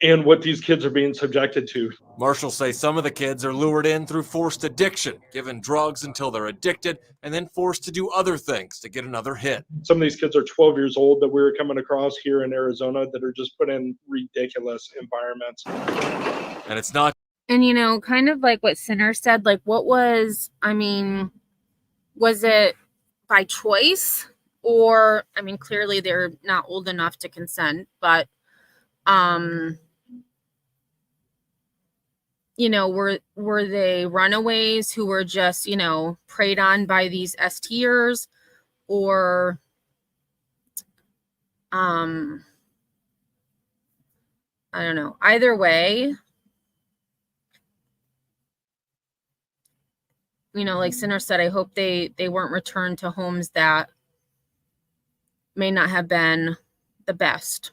and what these kids are being subjected to. Marshals say some of the kids are lured in through forced addiction, given drugs until they're addicted, and then forced to do other things to get another hit. Some of these kids are 12 years old that we were coming across here in Arizona that are just put in ridiculous environments. And it's not. And, kind of like what Sinner said, like was it by choice? Or, clearly they're not old enough to consent, but, were they runaways who were just, preyed on by these STers? Or, I don't know. Either way, like Sinner said, I hope they weren't returned to homes that may not have been the best.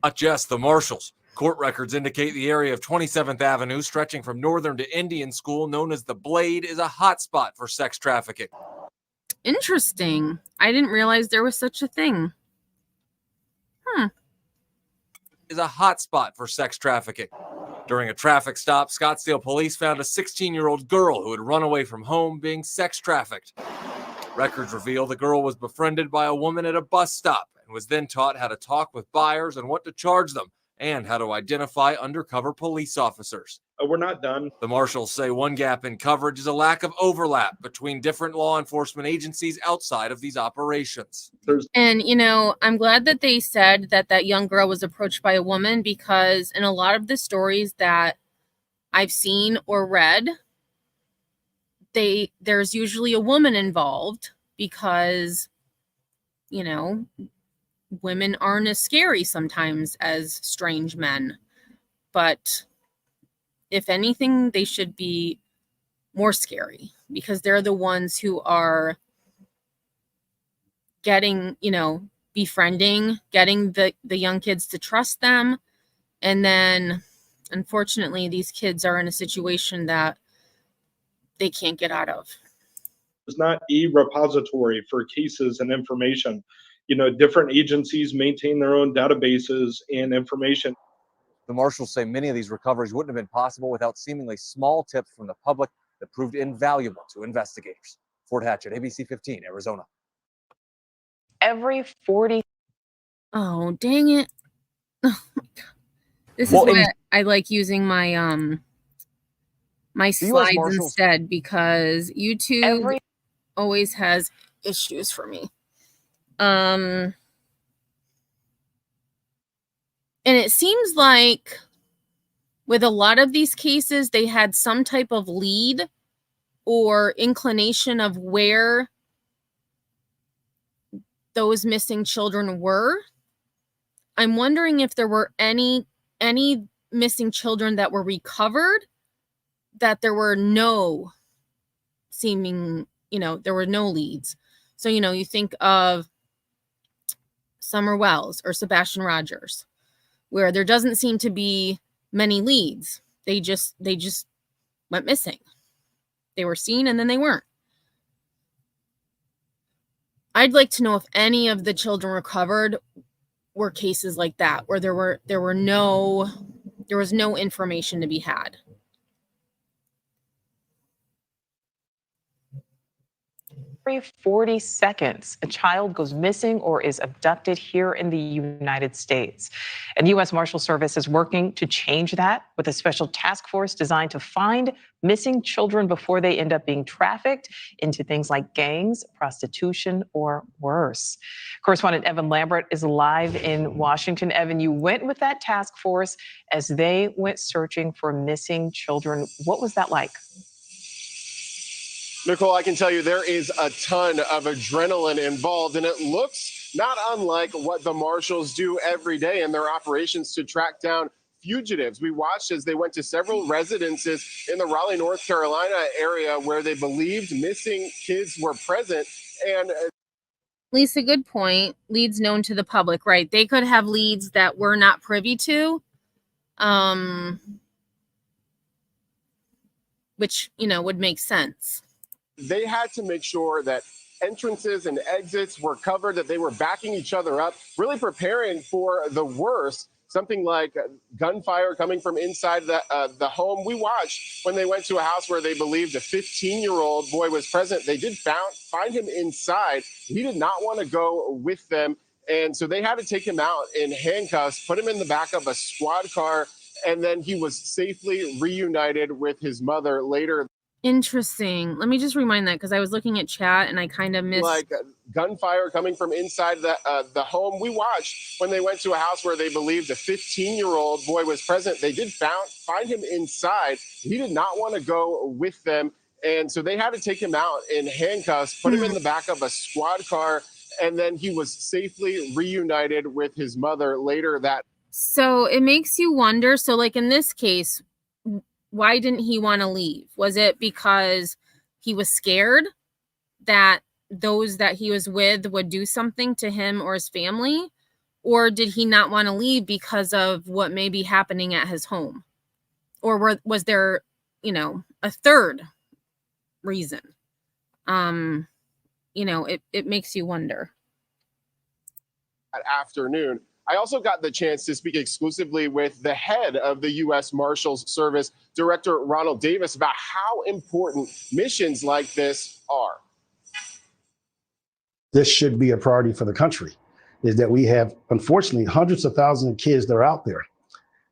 Not just the Marshals. Court records indicate the area of 27th Avenue, stretching from Northern to Indian School, known as the Blade, is a hotspot for sex trafficking. Interesting. I didn't realize there was such a thing. Is a hotspot for sex trafficking. During a traffic stop, Scottsdale police found a 16-year-old girl who had run away from home being sex trafficked. Records reveal the girl was befriended by a woman at a bus stop and was then taught how to talk with buyers and what to charge them, and how to identify undercover police officers. We're not done. The Marshals say one gap in coverage is a lack of overlap between different law enforcement agencies outside of these operations. And, I'm glad that they said that young girl was approached by a woman, because in a lot of the stories that I've seen or read, there's usually a woman involved, because, women aren't as scary sometimes as strange men. But if anything, they should be more scary, because they're the ones who are getting, befriending, getting the young kids to trust them, And then, unfortunately, these kids are in a situation that they can't get out of. It's not a repository for cases and information. Different agencies maintain their own databases and information. The marshals say many of these recoveries wouldn't have been possible without seemingly small tips from the public that proved invaluable to investigators. Fort Hatchett, ABC 15, Arizona. Every 40. Oh, dang it. Oh my God. This Well, is why I like using my my slides instead, because YouTube always has issues for me. And it seems like with a lot of these cases, they had some type of lead or inclination of where those missing children were. I'm wondering if there were any missing children that were recovered, that there were no seeming, there were no leads. So, you think of Summer Wells or Sebastian Rogers, where there doesn't seem to be many leads. They just went missing. They were seen and then they weren't. I'd like to know if any of the children recovered were cases like that, where there was no information to be had. Every 40 seconds, a child goes missing or is abducted here in the United States. And the U.S. Marshal Service is working to change that with a special task force designed to find missing children before they end up being trafficked into things like gangs, prostitution, or worse. Correspondent Evan Lambert is live in Washington. Evan, you went with that task force as they went searching for missing children. What was that like? Nicole, I can tell you there is a ton of adrenaline involved, and it looks not unlike what the marshals do every day in their operations to track down fugitives. We watched as they went to several residences in the Raleigh, North Carolina area where they believed missing kids were present. And Lisa, good point. Leads known to the public, right? They could have leads that we're not privy to, which, would make sense. They had to make sure that entrances and exits were covered, that they were backing each other up, really preparing for the worst. Something like gunfire coming from inside the home. We watched when they went to a house where they believed a 15-year-old boy was present. They did find him inside. He did not want to go with them. And so they had to take him out in handcuffs, put him in the back of a squad car, and then he was safely reunited with his mother later. Interesting. Let me just remind that, because I was looking at chat and I kind of missed. Like gunfire coming from inside the home. We watched when they went to a house where they believed a 15-year-old boy was present. They did find him inside. He did not want to go with them. And so they had to take him out in handcuffs, put him in the back of a squad car, and then he was safely reunited with his mother later that. So it makes you wonder. So like in this case, why didn't he want to leave? Was it because he was scared that those that he was with would do something to him or his family? Or did he not want to leave because of what may be happening at his home? Or was there, a third reason? It makes you wonder. That afternoon. I also got the chance to speak exclusively with the head of the U.S. Marshals Service, Director Ronald Davis, about how important missions like this are. This should be a priority for the country, is that we have, unfortunately, hundreds of thousands of kids that are out there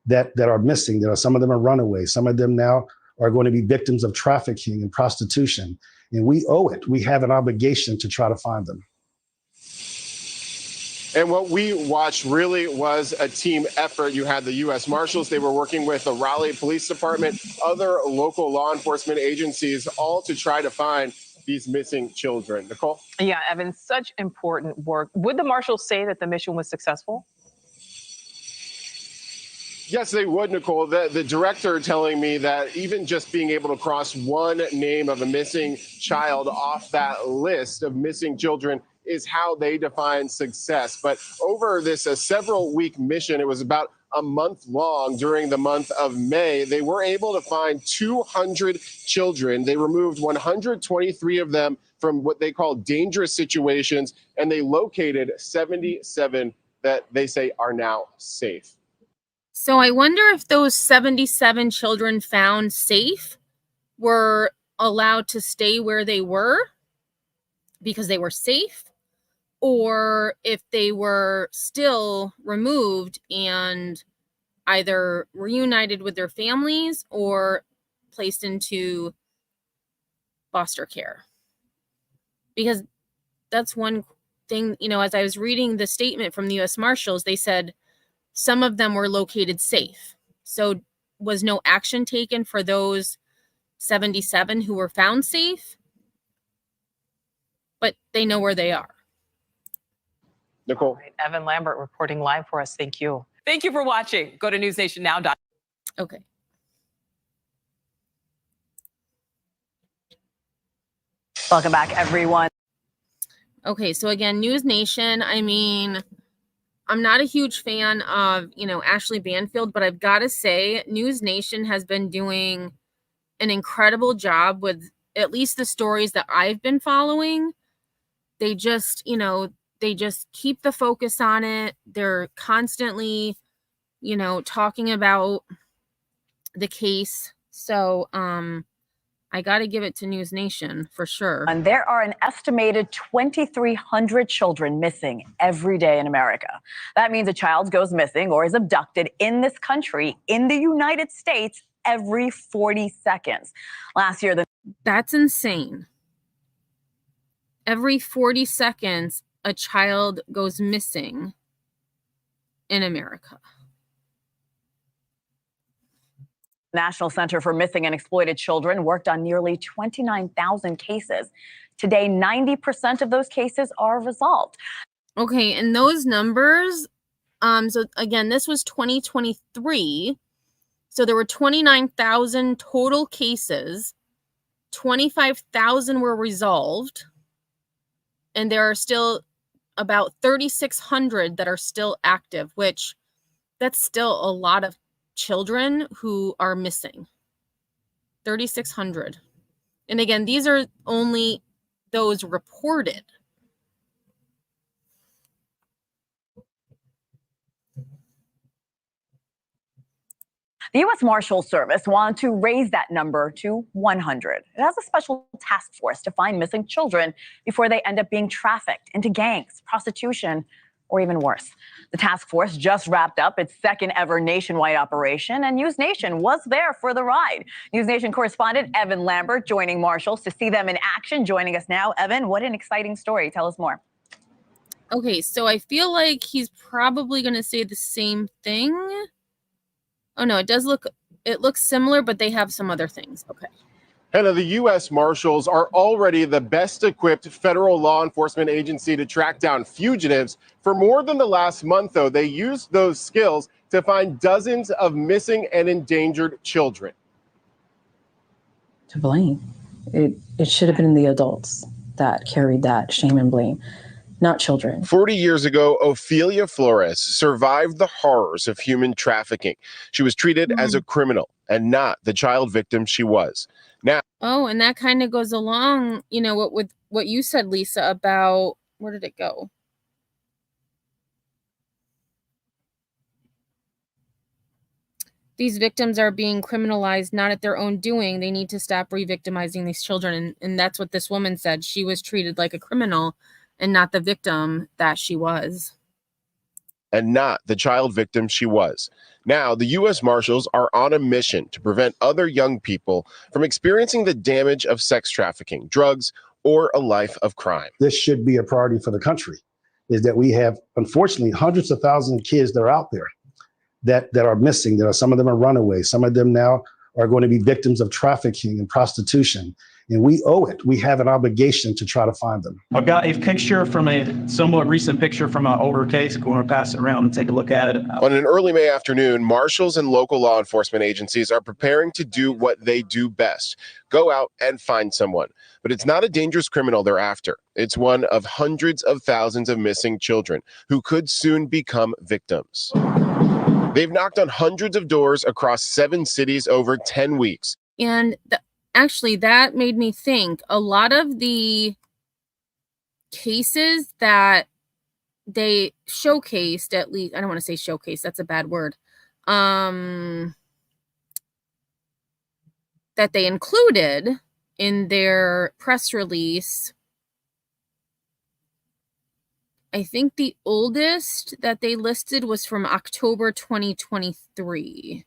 that are missing. Some of them are runaways. Some of them now are going to be victims of trafficking and prostitution. And we owe it. We have an obligation to try to find them. And what we watched really was a team effort. You had the U.S. Marshals. They were working with the Raleigh Police Department, other local law enforcement agencies, all to try to find these missing children. Nicole? Yeah, Evan, such important work. Would the marshals say that the mission was successful? Yes, they would, Nicole. The director telling me that even just being able to cross one name of a missing child off that list of missing children is how they define success. But over this several-week mission, it was about a month long during the month of May. They were able to find 200 children. They removed 123 of them from what they call dangerous situations, and they located 77 that they say are now safe. So I wonder if those 77 children found safe were allowed to stay where they were because they were safe, or if they were still removed and either reunited with their families or placed into foster care. Because that's one thing, as I was reading the statement from the U.S. Marshals, they said some of them were located safe. So was no action taken for those 77 who were found safe? But they know where they are. Nicole. Right, Evan Lambert reporting live for us. Thank you. Thank you for watching. Go to newsnationnow.com. Okay. Welcome back, everyone. Okay, so again, News Nation, I'm not a huge fan of, Ashley Banfield, but I've got to say News Nation has been doing an incredible job with at least the stories that I've been following. They just, they just keep the focus on it. They're constantly, talking about the case. So, I got to give it to News Nation for sure. And there are an estimated 2,300 children missing every day in America. That means a child goes missing or is abducted in this country, in the United States, every 40 seconds. Last year, That's insane. Every 40 seconds, a child goes missing in America. National Center for Missing and Exploited Children worked on nearly 29,000 cases. Today, 90% of those cases are resolved. Okay, and those numbers, so again, this was 2023. So there were 29,000 total cases. 25,000 were resolved. And there are still about 3,600 that are still active, which that's still a lot of children who are missing. 3,600. And again, these are only those reported. The U.S. Marshal Service wanted to raise that number to 100. It has a special task force to find missing children before they end up being trafficked into gangs, prostitution, or even worse. The task force just wrapped up its second ever nationwide operation, and News Nation was there for the ride. News Nation correspondent Evan Lambert joining Marshals to see them in action. Joining us now. Evan, what an exciting story. Tell us more. Okay, so I feel like he's probably going to say the same thing. Oh, no, it looks similar, but they have some other things. Okay. Hannah, the U.S. Marshals are already the best equipped federal law enforcement agency to track down fugitives. For more than the last month, though, they used those skills to find dozens of missing and endangered children. To blame. It should have been the adults that carried that shame and blame, not children. 40 years ago, Ophelia Flores survived the horrors of human trafficking. She was treated as a criminal and not the child victim she was. Now, and that kind of goes along, with what you said, Lisa, about where did it go? These victims are being criminalized, not at their own doing. They need to stop re-victimizing these children. And that's what this woman said. She was treated like a criminal and not the victim that she was. And not the child victim she was. Now, the U.S. Marshals are on a mission to prevent other young people from experiencing the damage of sex trafficking, drugs, or a life of crime. This should be a priority for the country, is that we have, unfortunately, hundreds of thousands of kids that are out there that are missing. Some of them are runaways. Some of them now are going to be victims of trafficking and prostitution. And we owe it. We have an obligation to try to find them. I've got a picture from a somewhat recent picture from an older case. Going to pass it around and take a look at it. On an early May afternoon, marshals and local law enforcement agencies are preparing to do what they do best, go out and find someone. But it's not a dangerous criminal they're after. It's one of hundreds of thousands of missing children who could soon become victims. They've knocked on hundreds of doors across 7 cities over 10 weeks. And actually, that made me think a lot of the cases that they showcased, at least, I don't want to say showcase, that's a bad word, that they included in their press release. I think the oldest that they listed was from October 2023.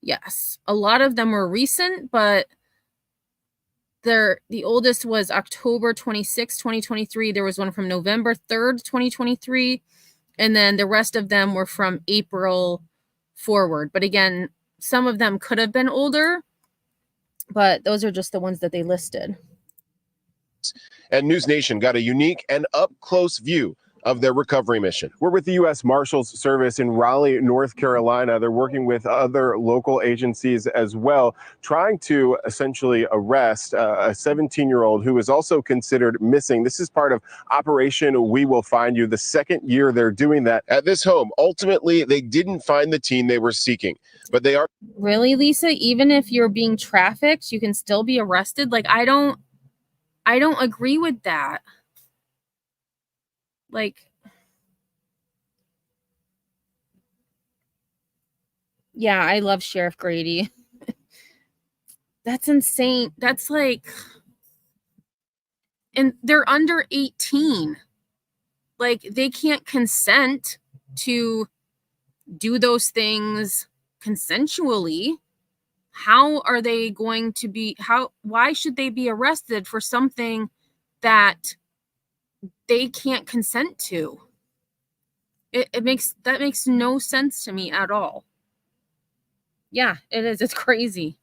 Yes, a lot of them were recent, but the oldest was October 26, 2023. There was one from November 3rd, 2023. And then the rest of them were from April forward. But again, some of them could have been older, but those are just the ones that they listed. And News Nation got a unique and up-close view of their recovery mission. We're with the U.S. Marshals Service in Raleigh, North Carolina. They're working with other local agencies as well, trying to essentially arrest a 17-year-old who is also considered missing. This is part of Operation We Will Find You, the second year they're doing that at this home. Ultimately, they didn't find the teen they were seeking, but they are. Really, Lisa? Even if you're being trafficked, you can still be arrested? Like, I don't agree with that. Like, yeah, I love Sheriff Grady. That's insane. That's like, and they're under 18. Like, they can't consent to do those things consensually. How are they going to be, why should they be arrested for something that they can't consent to? That makes no sense to me at all. Yeah, it is. It's crazy.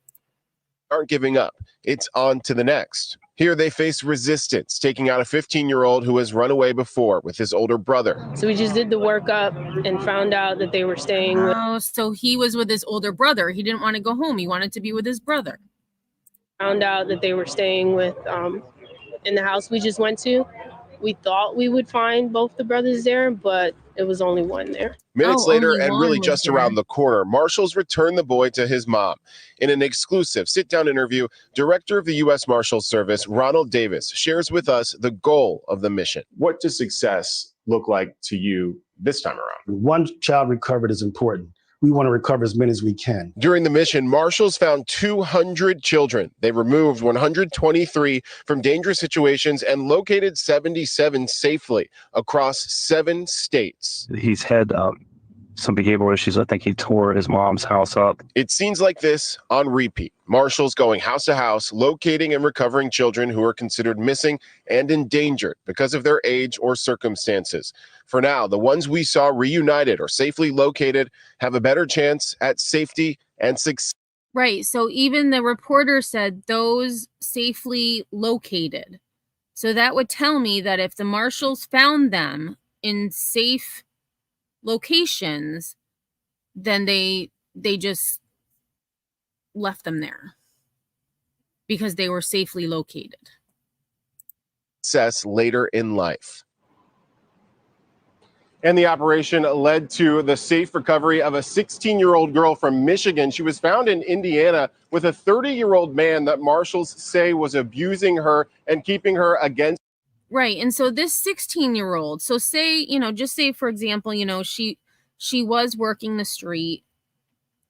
Aren't giving up. It's on to the next. Here they face resistance, taking out a 15-year-old who has run away before with his older brother. So we just did the workup and found out that they were staying with. Oh, so he was with his older brother. He didn't want to go home. He wanted to be with his brother. Found out that they were staying with in the house we just went to. We thought we would find both the brothers there, but it was only one there. Minutes later, and really just around the corner, marshals returned the boy to his mom. In an exclusive sit-down interview, Director of the U.S. Marshals Service, Ronald Davis, shares with us the goal of the mission. What does success look like to you this time around? One child recovered is important. We want to recover as many as we can. During the mission, marshals found 200 children. They removed 123 from dangerous situations and located 77 safely across 7 states. He's had some behavioral issues. I think he tore his mom's house up. It's scenes like this on repeat. Marshals going house to house, locating and recovering children who are considered missing and endangered because of their age or circumstances. For now, the ones we saw reunited or safely located have a better chance at safety and success. Right. So even the reporter said those safely located. So that would tell me that if the marshals found them in safe locations, then they just left them there because they were safely located. Success later in life. And the operation led to the safe recovery of a 16-year-old girl from Michigan. She was found in Indiana with a 30-year-old man that marshals say was abusing her and keeping her against. Right. And so this 16-year-old, so say, just say, for example, she was working the street.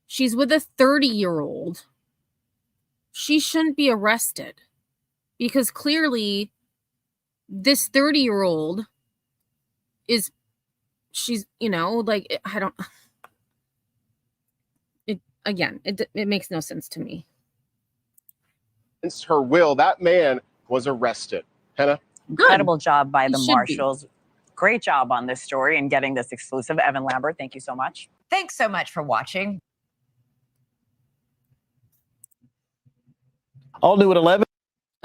She's with a 30-year-old. She shouldn't be arrested because clearly this 30-year-old she's, like, I don't, it makes no sense to me. Against her will, that man was arrested. Hannah? Incredible job by the He should marshals. Great job on this story and getting this exclusive. Evan Lambert, thank you so much. Thanks so much for watching. I'll do it 11.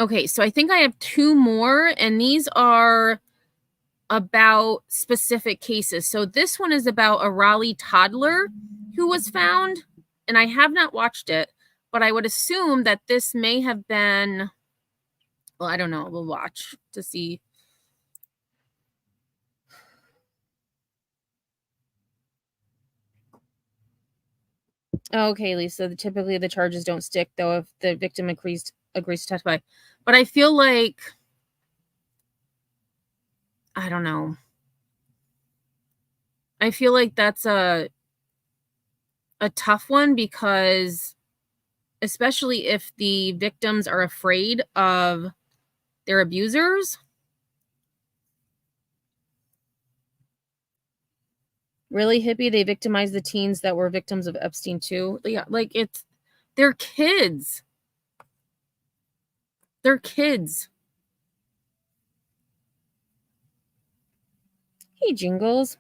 Okay, so I think I have 2 more, and these are about specific cases. So this one is about a Raleigh toddler who was found, and I have not watched it, but I would assume that this may have been, well, I don't know. We'll watch to see. Okay, Lisa, typically the charges don't stick, though, if the victim agrees to testify. But I feel like, I don't know. I feel like that's a tough one, because especially if the victims are afraid of their abusers. Really, Hippie? They victimized the teens that were victims of Epstein too. Yeah, like they're kids. They're kids. Hey, Jingles.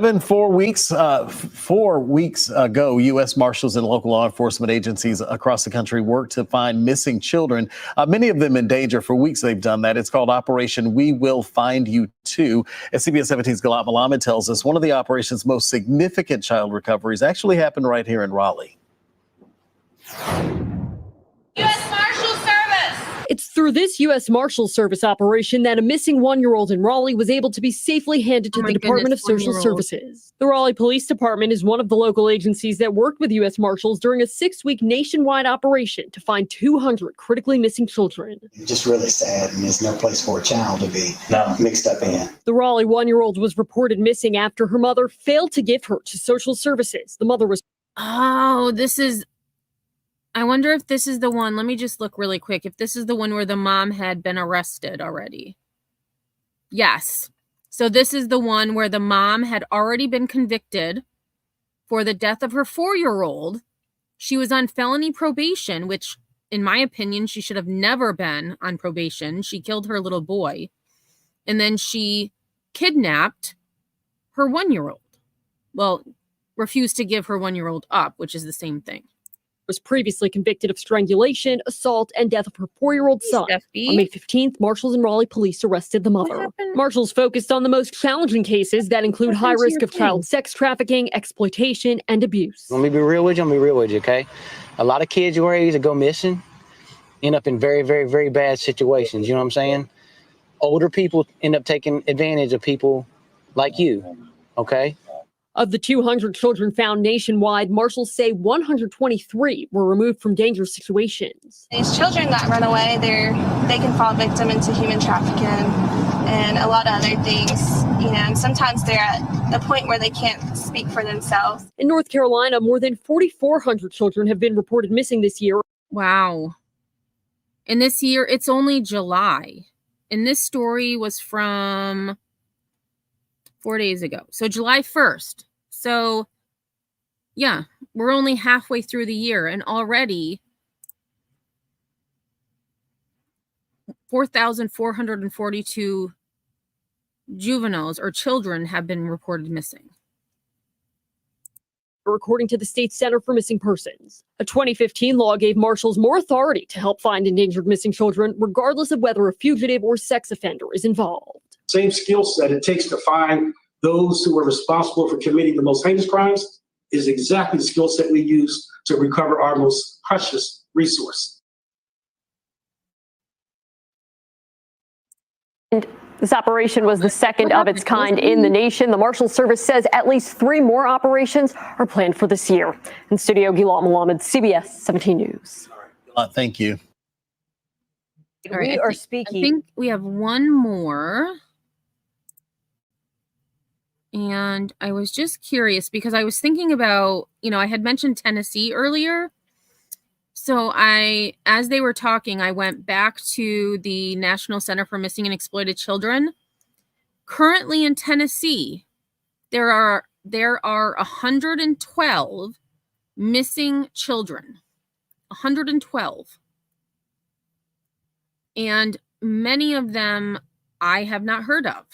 Then 4 weeks ago, U.S. Marshals and local law enforcement agencies across the country worked to find missing children, many of them in danger. For weeks they've done that. It's called Operation We Will Find You Too. As CBS 17's Galat Malamed tells us, one of the operation's most significant child recoveries actually happened right here in Raleigh. U.S. Marshal Service. It's through this U.S. Marshal Service operation that a missing 1-year-old in Raleigh was able to be safely handed to the Department of Social Services. The Raleigh Police Department is one of the local agencies that worked with U.S. Marshals during a 6-week nationwide operation to find 200 critically missing children. Just really sad, and there's no place for a child to be mixed up in. The Raleigh 1-year-old was reported missing after her mother failed to give her to social services. The mother was... Oh, I wonder if this is the one. Let me just look really quick. If this is the one where the mom had been arrested already. Yes. So this is the one where the mom had already been convicted for the death of her 4-year-old. She was on felony probation, which, in my opinion, she should have never been on probation. She killed her little boy. And then she kidnapped her 1-year-old. Well, refused to give her 1-year-old up, which is the same thing. Was previously convicted of strangulation, assault, and death of her 4-year-old son. On May 15th, Marshals and Raleigh police arrested the mother. Marshals focused on the most challenging cases that include high risk of child sex trafficking, exploitation, and abuse. Let me be real with you, okay? A lot of kids your age that go missing end up in very, very, very bad situations, you know what I'm saying? Older people end up taking advantage of people like you, okay? Of the 200 children found nationwide, marshals say 123 were removed from dangerous situations. These children that run away, they can fall victim into human trafficking and a lot of other things. And sometimes they're at a point where they can't speak for themselves. In North Carolina, more than 4,400 children have been reported missing this year. Wow. And this year, it's only July. And this story was from 4 days ago. So July 1st. So, yeah, we're only halfway through the year, and already 4,442 juveniles or children have been reported missing. According to the State Center for Missing Persons, a 2015 law gave marshals more authority to help find endangered missing children, regardless of whether a fugitive or sex offender is involved. Same skill set it takes to find those who are responsible for committing the most heinous crimes is exactly the skill set we use to recover our most precious resource. And this operation was the second of its kind in the nation. The Marshal Service says at least 3 more operations are planned for this year. In studio, Gilal Malamed, CBS 17 News. Thank you. All right, I think we have one more. And I was just curious because I was thinking about, I had mentioned Tennessee earlier. So as they were talking, I went back to the National Center for Missing and Exploited Children. Currently in Tennessee, there are 112 missing children. 112. And many of them I have not heard of.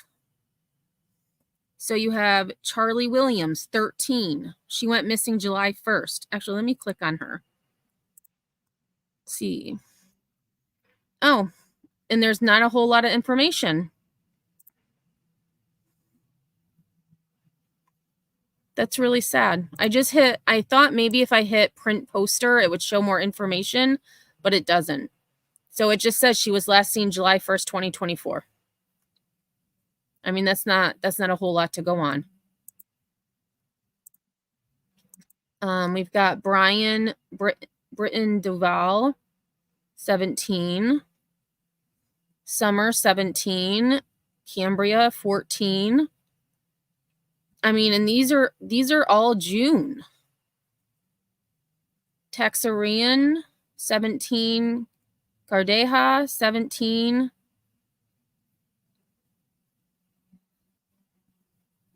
So you have Charlie Williams, 13. She went missing July 1st. Actually, let me click on her. Let's see. Oh, and there's not a whole lot of information. That's really sad. I thought maybe if I hit print poster, it would show more information, but it doesn't. So it just says she was last seen July 1st, 2024. I mean, that's not a whole lot to go on. We've got Britton Duval, 17. Summer, 17. Cambria, 14. I mean, and these are all June. Texarian, 17. Cardeja, 17.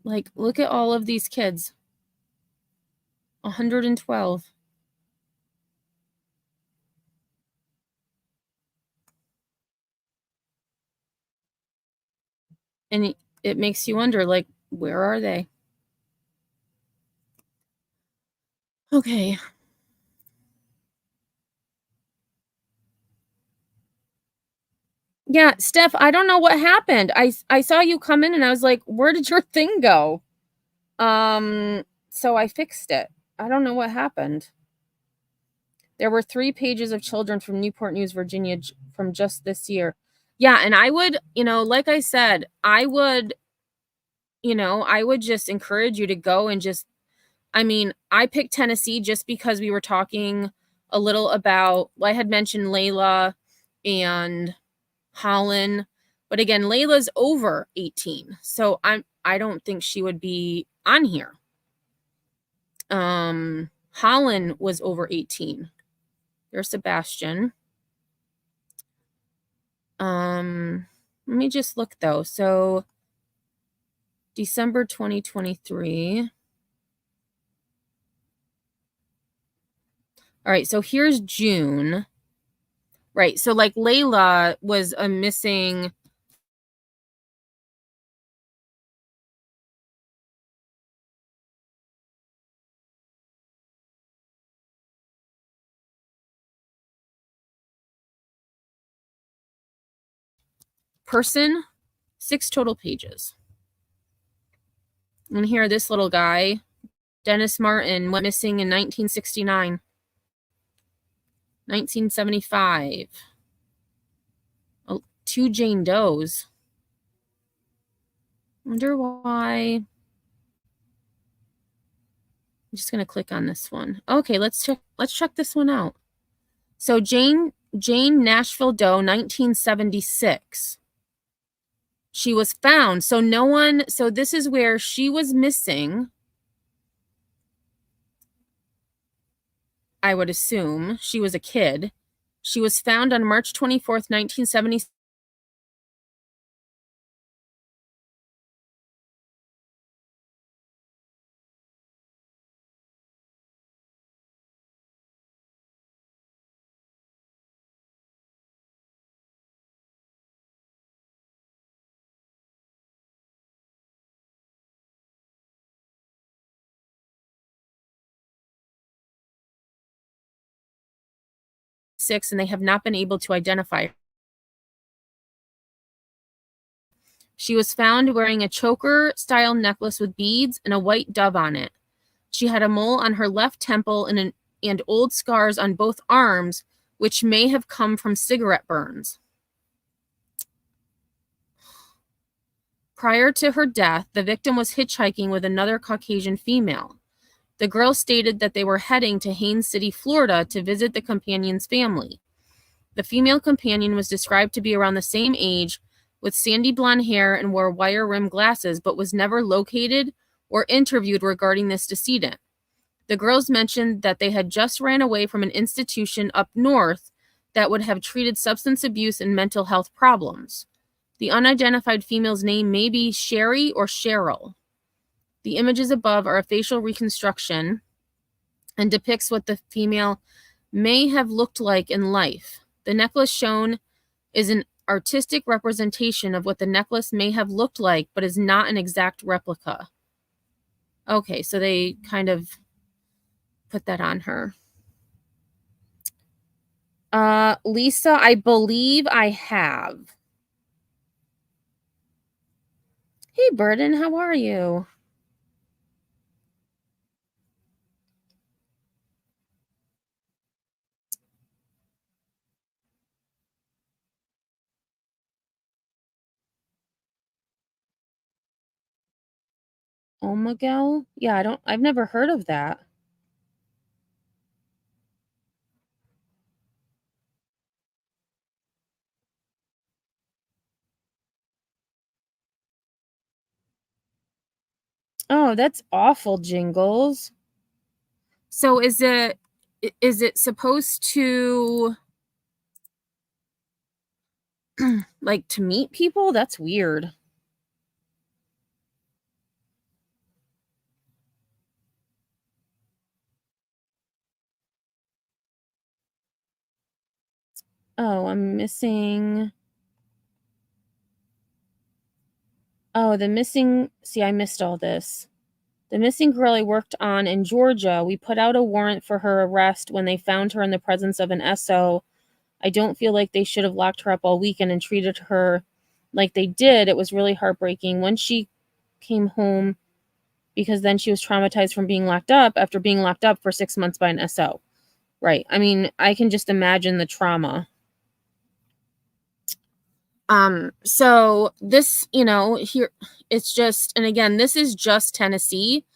Like, look at all of these kids. 112. And it makes you wonder, like, where are they? Okay. Yeah, Steph, I don't know what happened. I saw you come in and I was like, where did your thing go? So I fixed it. I don't know what happened. There were 3 pages of children from Newport News, Virginia from just this year. Yeah, and I would, like I said, I would just encourage you to go and just, I mean, I picked Tennessee just because we were talking a little about, well, I had mentioned Layla and Holland, but again, Layla's over 18, so I don't think she would be on here. Holland was over 18. There's Sebastian. Let me just look though. So December 2023. All right, so here's June. Right, so like Layla was a missing person, 6 total pages. And here, this little guy, Dennis Martin, went missing in 1969, 1975. Oh, 2 Jane Does. Wonder why. I'm just gonna click on this one. Okay, let's check this one out. So Jane Nashville Doe, 1976. She was found. So this is where she was missing. I would assume she was a kid. She was found on March 24th, 1976. And they have not been able to identify her. She was found wearing a choker-style necklace with beads and a white dove on it. She had a mole on her left temple and old scars on both arms, which may have come from cigarette burns. Prior to her death, the victim was hitchhiking with another Caucasian female. The girl stated that they were heading to Haines City, Florida, to visit the companion's family. The female companion was described to be around the same age, with sandy blonde hair and wore wire-rimmed glasses, but was never located or interviewed regarding this decedent. The girls mentioned that they had just ran away from an institution up north that would have treated substance abuse and mental health problems. The unidentified female's name may be Sherry or Cheryl. The images above are a facial reconstruction and depicts what the female may have looked like in life. The necklace shown is an artistic representation of what the necklace may have looked like, but is not an exact replica. Okay, so they kind of put that on her. Lisa, I believe I have. Hey, Burden, how are you? Omagel? Yeah, I've never heard of that. Oh, that's awful, Jingles. So is it supposed to like to meet people? That's weird. Oh, I'm missing. Oh, see, I missed all this. The missing girl I worked on in Georgia, we put out a warrant for her arrest when they found her in the presence of an SO. I don't feel like they should have locked her up all weekend and treated her like they did. It was really heartbreaking when she came home, because then she was traumatized from being locked up after being locked up for 6 months by an SO. Right. I mean, I can just imagine the trauma. So this, here it's just, and again, this is just Tennessee.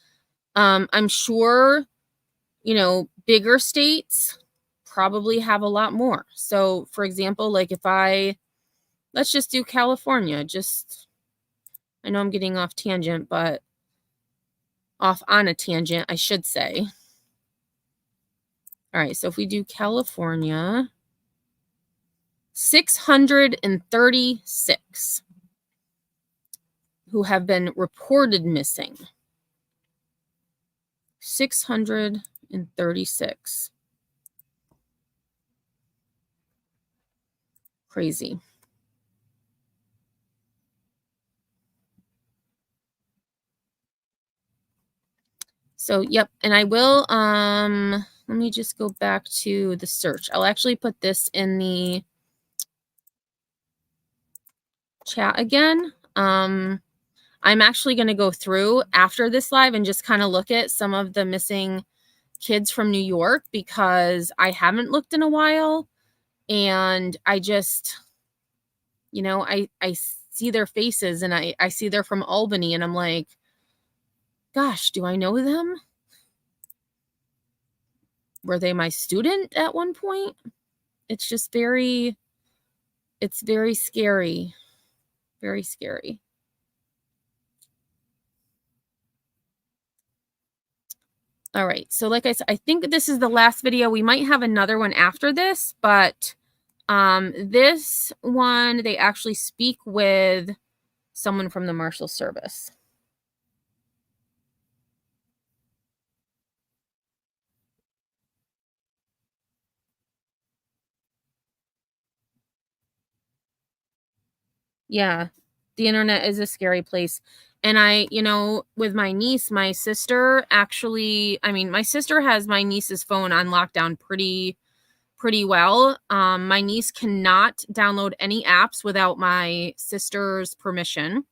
I'm sure, bigger states probably have a lot more. So for example, like let's just do California. I know I'm getting off tangent, but off on a tangent, I should say. All right. So if we do California, 636 who have been reported missing. 636. Crazy. So, yep. And I will, let me just go back to the search. I'll actually put this in the chat again. I'm actually going to go through after this live and just kind of look at some of the missing kids from New York, because I haven't looked in a while, and I just, I see their faces, and I see they're from Albany, and I'm like, gosh, do I know them? Were they my student at one point? It's just it's very scary. Very scary. All right. So like I said, I think this is the last video. We might have another one after this, but this one, they actually speak with someone from the Marshal Service. Yeah, the internet is a scary place. And I, with my niece, my sister actually, my sister has my niece's phone on lockdown pretty well. My niece cannot download any apps without my sister's permission.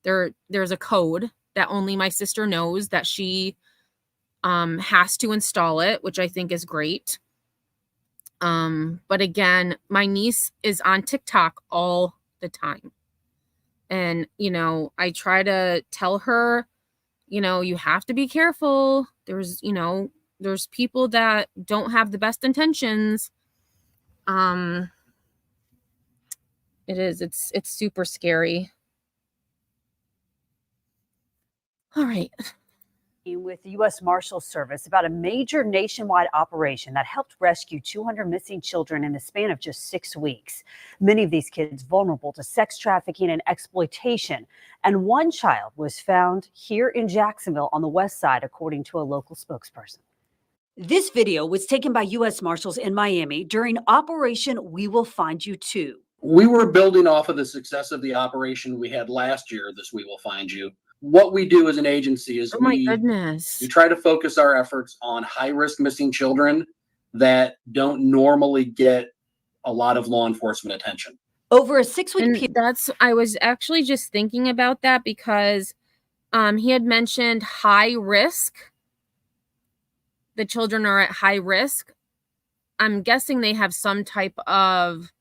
There's a code that only my sister knows, that she has to install it, which I think is great. But again, my niece is on TikTok all the time. And, I try to tell her, you have to be careful. There's people that don't have the best intentions. It's super scary. All right. With the U.S. Marshal Service about a major nationwide operation that helped rescue 200 missing children in the span of just 6 weeks. Many of these kids vulnerable to sex trafficking and exploitation. And one child was found here in Jacksonville on the west side, according to a local spokesperson. This video was taken by U.S. Marshals in Miami during Operation We Will Find You Too. We were building off of the success of the operation we had last year, this We Will Find You. What we do as an agency is we try to focus our efforts on high-risk missing children that don't normally get a lot of law enforcement attention. Over a 6-week period. I was actually just thinking about that, because he had mentioned high risk. The children are at high risk. I'm guessing they have some type of,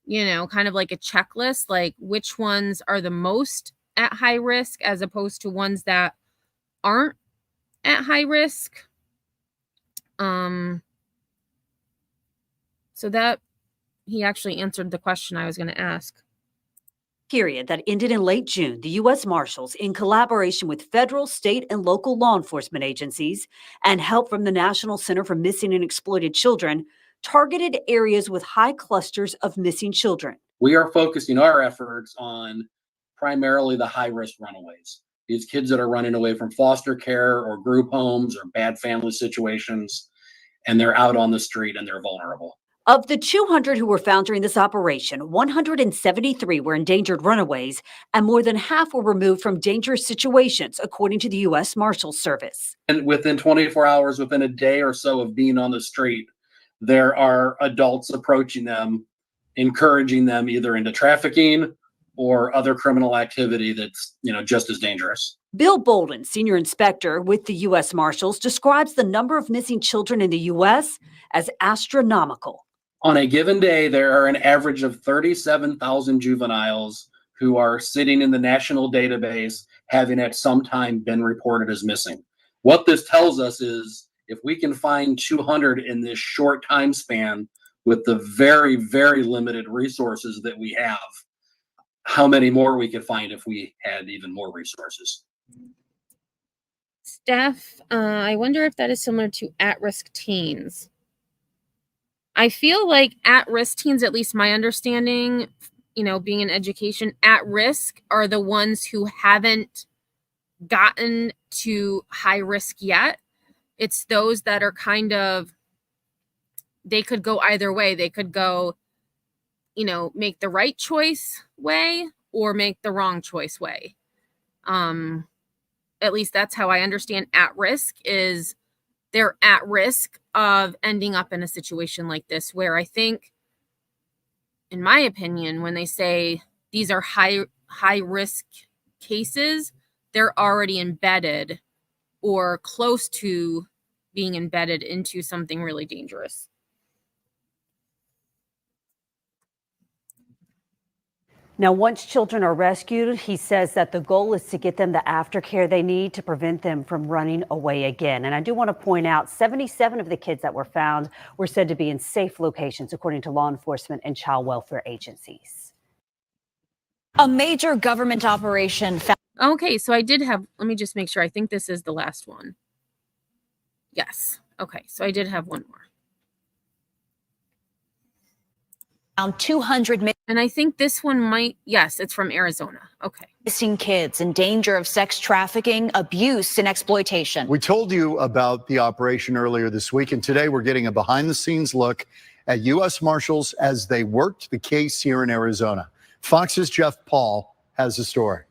kind of like a checklist, like which ones are the most at high risk as opposed to ones that aren't at high risk. So that he actually answered the question I was going to ask. Period that ended in late June, the U.S. Marshals, in collaboration with federal, state, and local law enforcement agencies and help from the National Center for Missing and Exploited Children, targeted areas with high clusters of missing children. We are focusing our efforts on primarily the high-risk runaways. These kids that are running away from foster care or group homes or bad family situations, and they're out on the street and they're vulnerable. Of the 200 who were found during this operation, 173 were endangered runaways, and more than half were removed from dangerous situations, according to the U.S. Marshals Service. And within 24 hours, within a day or so of being on the street, there are adults approaching them, encouraging them either into trafficking or other criminal activity that's, just as dangerous. Bill Bolden, senior inspector with the U.S. Marshals, describes the number of missing children in the U.S. as astronomical. On a given day, there are an average of 37,000 juveniles who are sitting in the national database, having at some time been reported as missing. What this tells us is if we can find 200 in this short time span with the very, very limited resources that we have, how many more we could find if we had even more resources. Steph, I wonder if that is similar to at-risk teens. I feel like at-risk teens, at least my understanding, being in education, at risk are the ones who haven't gotten to high risk yet. It's those that are kind of, they could go either way. They could go, make the right choice way or make the wrong choice way. At least that's how I understand at risk is they're at risk of ending up in a situation like this, where I think, in my opinion, when they say these are high risk cases, they're already embedded or close to being embedded into something really dangerous. Now, once children are rescued, he says that the goal is to get them the aftercare they need to prevent them from running away again. And I do want to point out 77 of the kids that were found were said to be in safe locations, according to law enforcement and child welfare agencies. A major government operation found. Okay, so I did have, let me just make sure. I think this is the last one. Yes. Okay, so I did have one more. 200 and I think this one might, yes, it's from Arizona. Okay. Missing kids in danger of sex trafficking, abuse, and exploitation. We told you about the operation earlier this week, and today we're getting a behind-the-scenes look at U.S. Marshals as they worked the case here in Arizona. Fox's Jeff Paul has the story.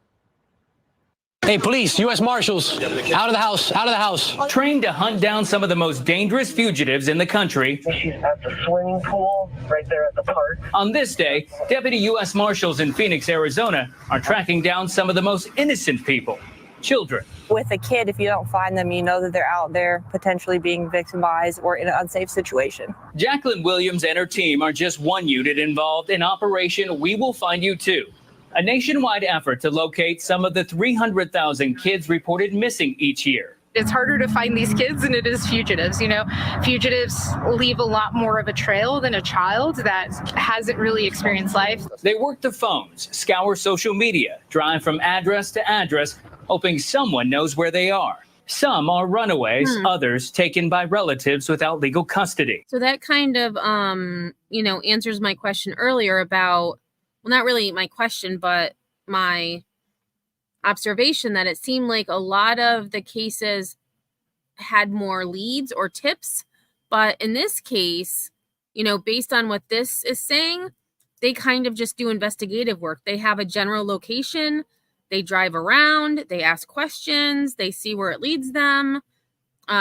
Hey, police, U.S. Marshals, out of the house, out of the house. Trained to hunt down some of the most dangerous fugitives in the country. She's at the swimming pool right there at the park. On this day, Deputy U.S. Marshals in Phoenix, Arizona are tracking down some of the most innocent people, children. With a kid, if you don't find them, you know that they're out there potentially being victimized or in an unsafe situation. Jacqueline Williams and her team are just one unit involved in Operation We Will Find You Too, a nationwide effort to locate some of the 300,000 kids reported missing each year. It's harder to find these kids than it is fugitives. Fugitives leave a lot more of a trail than a child that hasn't really experienced life. They work the phones, scour social media, drive from address to address, hoping someone knows where they are. Some are runaways, others taken by relatives without legal custody. So that kind of, answers my question earlier about, well, not really my question, but my observation that it seemed like a lot of the cases had more leads or tips. But in this case, based on what this is saying, they kind of just do investigative work. They have a general location. They drive around. They ask questions. They see where it leads them.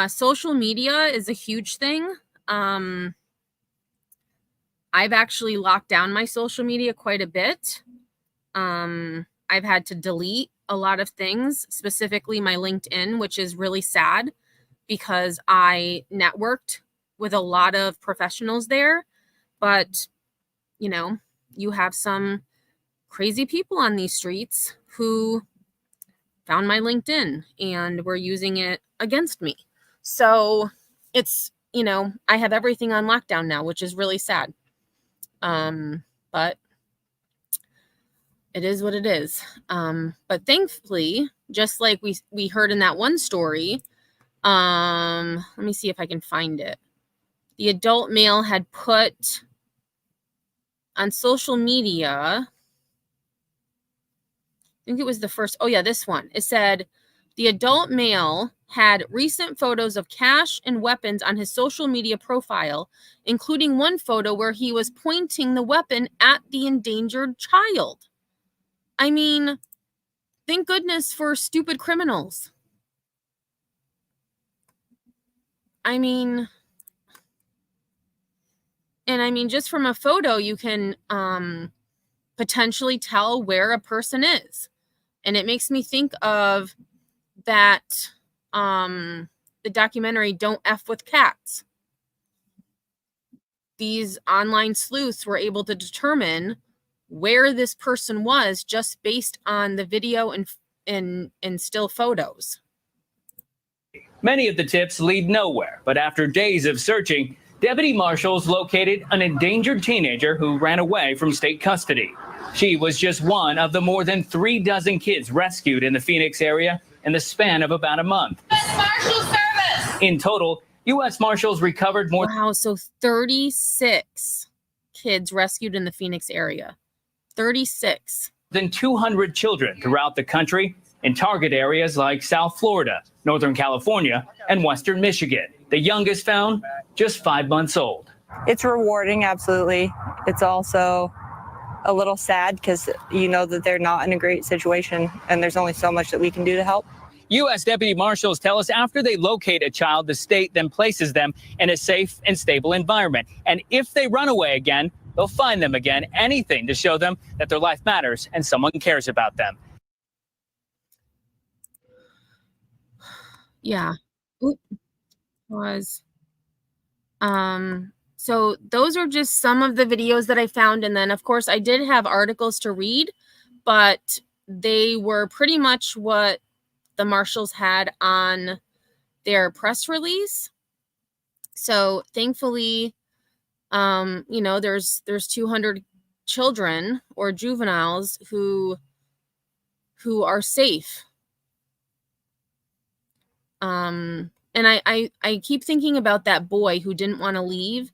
Social media is a huge thing. I've actually locked down my social media quite a bit. I've had to delete a lot of things, specifically my LinkedIn, which is really sad because I networked with a lot of professionals there. But, you have some crazy people on these streets who found my LinkedIn and were using it against me. So it's, you know, I have everything on lockdown now, which is really sad. But it is what it is. But thankfully, just like we heard in that one story, let me see if I can find it. The adult male had put on social media, I think it was the first, oh yeah, this one. It said, the adult male had recent photos of cash and weapons on his social media profile, including one photo where he was pointing the weapon at the endangered child. I mean, thank goodness for stupid criminals. I mean, just from a photo, you can potentially tell where a person is. And it makes me think of that, the documentary Don't F with Cats. These online sleuths were able to determine where this person was just based on the video and still photos. Many of the tips lead nowhere, but after days of searching, deputy marshals located an endangered teenager who ran away from state custody. She was just one of the more than 36 kids rescued in the Phoenix area in the span of about a month. U.S. Marshal Service! In total, U.S. Marshals recovered more. Wow, so 36 kids rescued in the Phoenix area. 36. Than 200 children throughout the country in target areas like South Florida, Northern California, and Western Michigan. The youngest found just 5 months old. It's rewarding, absolutely. It's also a little sad because you know that they're not in a great situation and there's only so much that we can do to help. U.S. deputy marshals tell us after they locate a child, the state then places them in a safe and stable environment. And if they run away again, they'll find them again, anything to show them that their life matters and someone cares about them. Yeah. Oop. Was. So those are just some of the videos that I found. And then, of course, I did have articles to read, but they were pretty much what the marshals had on their press release. So thankfully, you know, there's 200 children or juveniles who are safe. And I keep thinking about that boy who didn't want to leave,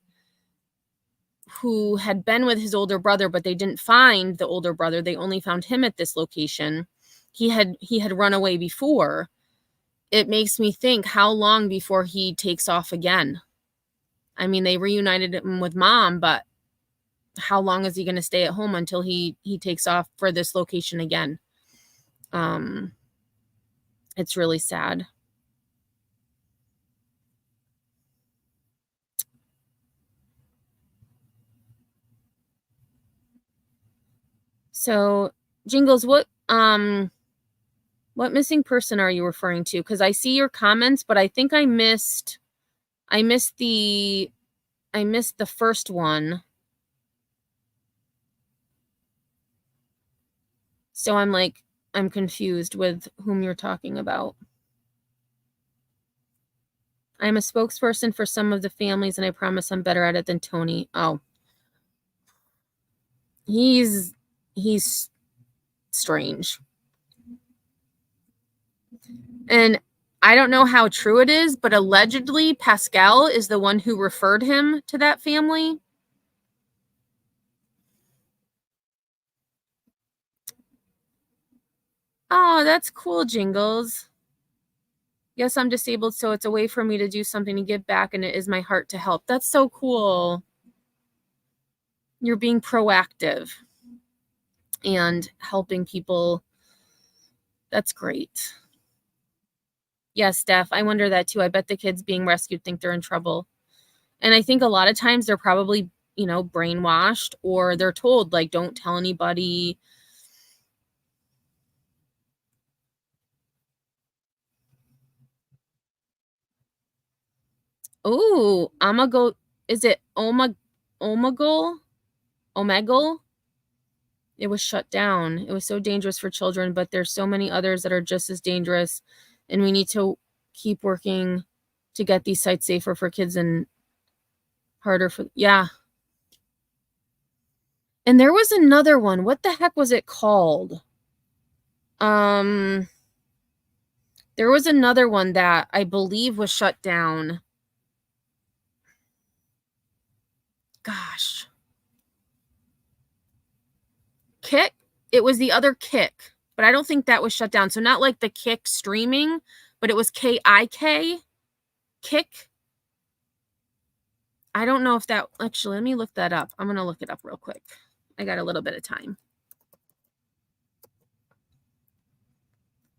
who had been with his older brother, but they didn't find the older brother. They only found him at this location. He had run away before. It makes me think, how long before he takes off again? I mean, they reunited him with mom, but how long is he going to stay at home until he takes off for this location again? It's really sad. So, Jingles, what missing person are you referring to? Because I see your comments, but I think I missed the first one. So I'm confused with whom you're talking about. I'm a spokesperson for some of the families, and I promise I'm better at it than Tony. Oh. He's strange. And I don't know how true it is, but allegedly Pascal is the one who referred him to that family. Oh, that's cool, Jingles. Yes, I'm disabled, so it's a way for me to do something to give back, and it is my heart to help. That's so cool. You're being proactive and helping people. That's great. Yes, Steph, I wonder that too. I bet the kids being rescued think they're in trouble. And I think a lot of times they're probably, you know, brainwashed, or they're told, like, don't tell anybody. Oh, Omegle. Is it Omegle? It was shut down. It was so dangerous for children, but there's so many others that are just as dangerous, and we need to keep working to get these sites safer for kids and harder for, yeah. And there was another one. What the heck was it called? There was another one that I believe was shut down. Gosh. Kick? It was the other Kick, but I don't think that was shut down. So not like the Kick streaming, but it was K-I-K. Kick. I don't know if that, actually, let me look that up. I'm going to look it up real quick. I got a little bit of time.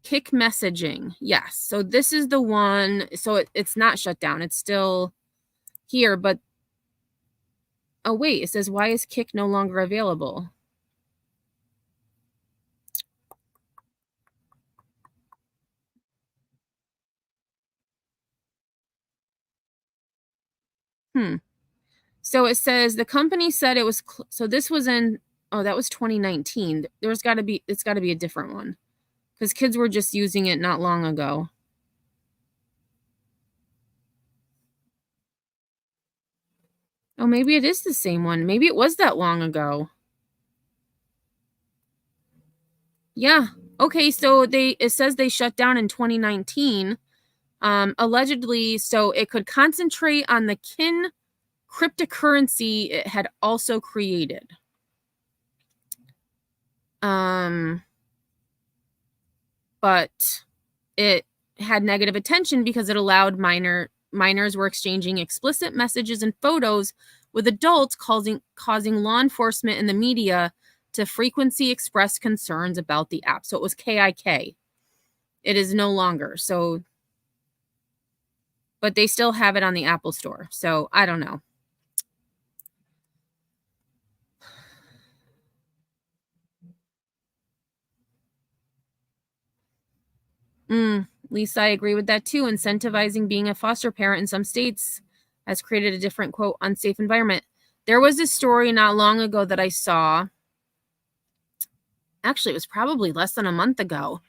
Kick messaging. Yes. So this is the one. So it's not shut down. It's still here, but oh, wait, it says, why is Kick no longer available? So it says the company said it was, so this was in, oh, that was 2019. It's got to be a different one because kids were just using it not long ago. Oh, maybe it is the same one. Maybe it was that long ago. Yeah. Okay. So it says they shut down in 2019. Allegedly, so it could concentrate on the kin cryptocurrency it had also created. But it had negative attention because it allowed minors were exchanging explicit messages and photos with adults, causing law enforcement and the media to frequently express concerns about the app. So it was KIK. It is no longer. So, but they still have it on the Apple Store. So I don't know. Lisa, I agree with that too. Incentivizing being a foster parent in some states has created a different, quote, unsafe environment. There was a story not long ago that I saw. Actually, it was probably less than a month ago.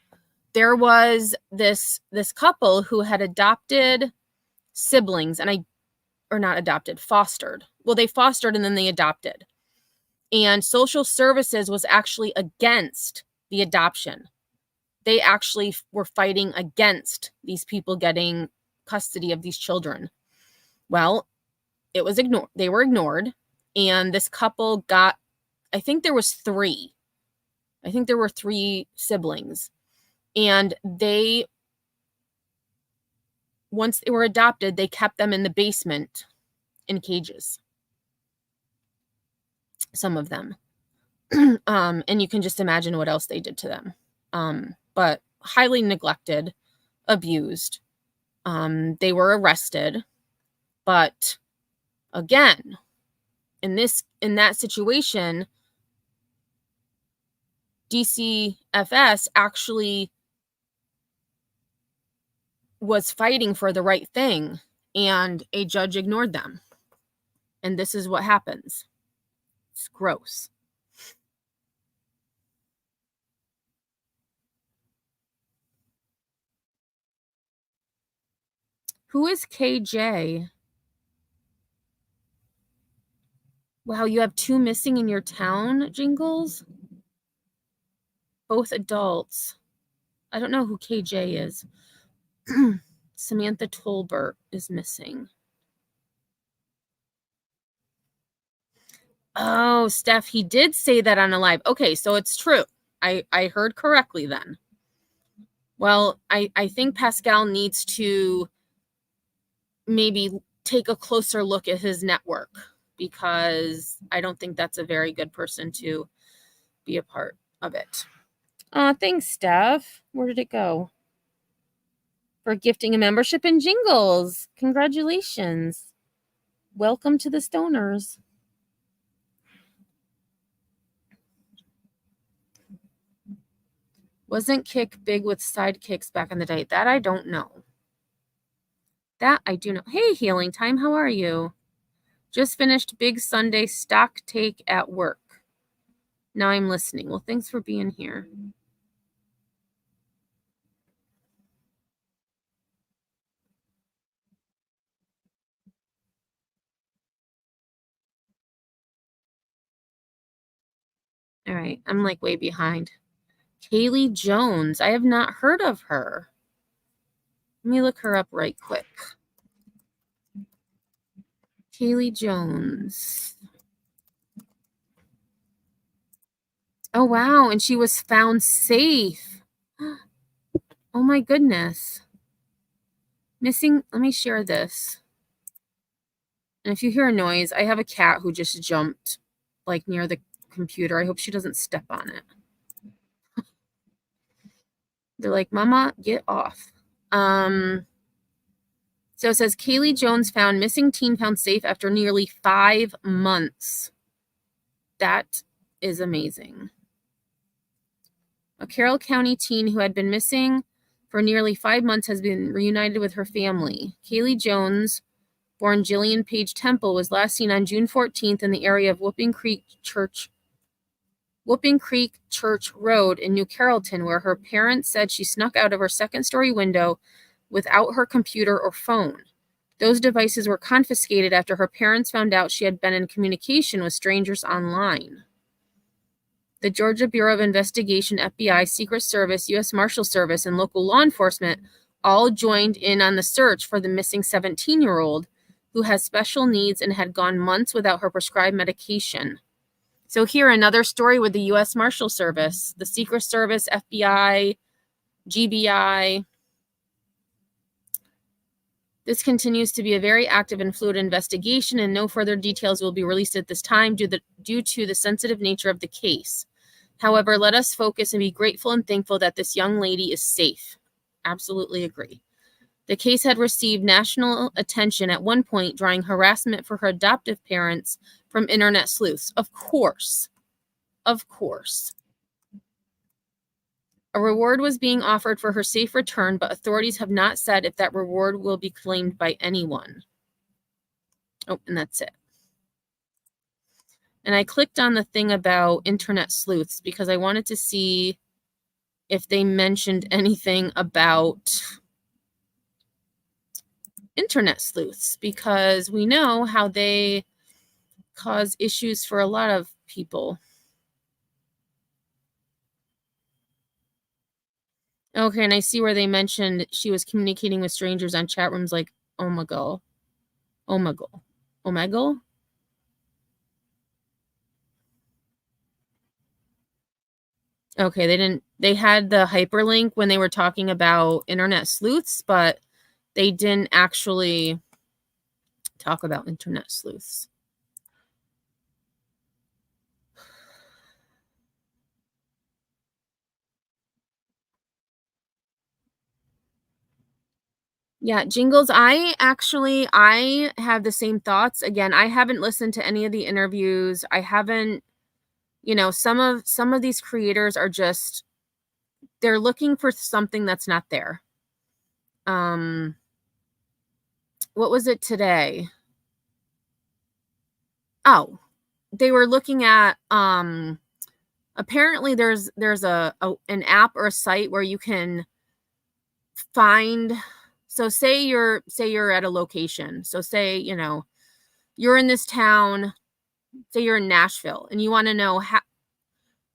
There was this couple who had adopted siblings, fostered. Well, they fostered and then they adopted. And social services was actually against the adoption. They actually were fighting against these people getting custody of these children. Well, it was ignored. They were ignored. And this couple got, I think there were 3 siblings. And once they were adopted, they kept them in the basement in cages. Some of them. And you can just imagine what else they did to them. But highly neglected, abused. They were arrested. But again, in that situation, DCFS actually was fighting for the right thing, and a judge ignored them. And this is what happens. It's gross. Who is KJ? Wow, you have 2 missing in your town, Jingles? Both adults. I don't know who KJ is. Samantha Tolbert is missing. Oh, Steph, he did say that on a live. Okay, so it's true. I heard correctly then. Well, I think Pascal needs to maybe take a closer look at his network, because I don't think that's a very good person to be a part of it. Thanks, Steph. Where did it go? For gifting a membership in Jingles. Congratulations. Welcome to the Stoners. Wasn't Kick big with sidekicks back in the day? That I don't know. That I do know. Hey, Healing Time, how are you? Just finished big Sunday stock take at work. Now I'm listening. Well, thanks for being here. All right, I'm like way behind. Kaylee Jones. I have not heard of her. Let me look her up right quick. Kaylee Jones. Oh, wow. And she was found safe. Oh, my goodness. Missing. Let me share this. And if you hear a noise, I have a cat who just jumped like near the computer. I hope she doesn't step on it. They're like, Mama, get off. So it says Kaylee Jones found missing teen found safe after nearly 5 months. That is amazing. A Carroll County teen who had been missing for nearly 5 months has been reunited with her family. Kaylee Jones, born Jillian Page Temple, was last seen on June 14th in the area of Whooping Creek Church Road in New Carrollton, where her parents said she snuck out of her second-story window without her computer or phone. Those devices were confiscated after her parents found out she had been in communication with strangers online. The Georgia Bureau of Investigation, FBI, Secret Service, U.S. Marshal Service, and local law enforcement all joined in on the search for the missing 17-year-old who has special needs and had gone months without her prescribed medication. So here, another story with the U.S. Marshal Service, the Secret Service, FBI, GBI. This continues to be a very active and fluid investigation, and no further details will be released at this time due to the sensitive nature of the case. However, let us focus and be grateful and thankful that this young lady is safe. Absolutely agree. The case had received national attention at one point, drawing harassment for her adoptive parents from internet sleuths. Of course. Of course. A reward was being offered for her safe return, but authorities have not said if that reward will be claimed by anyone. Oh, and that's it. And I clicked on the thing about internet sleuths because I wanted to see if they mentioned anything about internet sleuths, because we know how they cause issues for a lot of people. Okay, and I see where they mentioned she was communicating with strangers on chat rooms like Omegle. Omegle? Okay, they had the hyperlink when they were talking about internet sleuths, but they didn't actually talk about internet sleuths. Yeah, Jingles, I have the same thoughts. Again, I haven't listened to any of the interviews. I haven't, some of these creators are just, they're looking for something that's not there. What was it today? Oh, they were looking at, apparently there's an app or a site where you can find, so say you're at a location. So say, you're in this town, say you're in Nashville, and you want to know